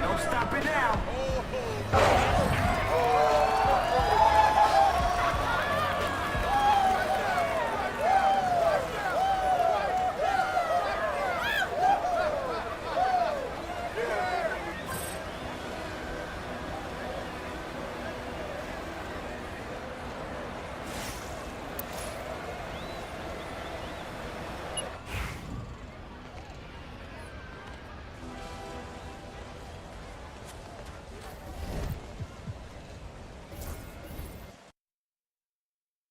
No stopping now.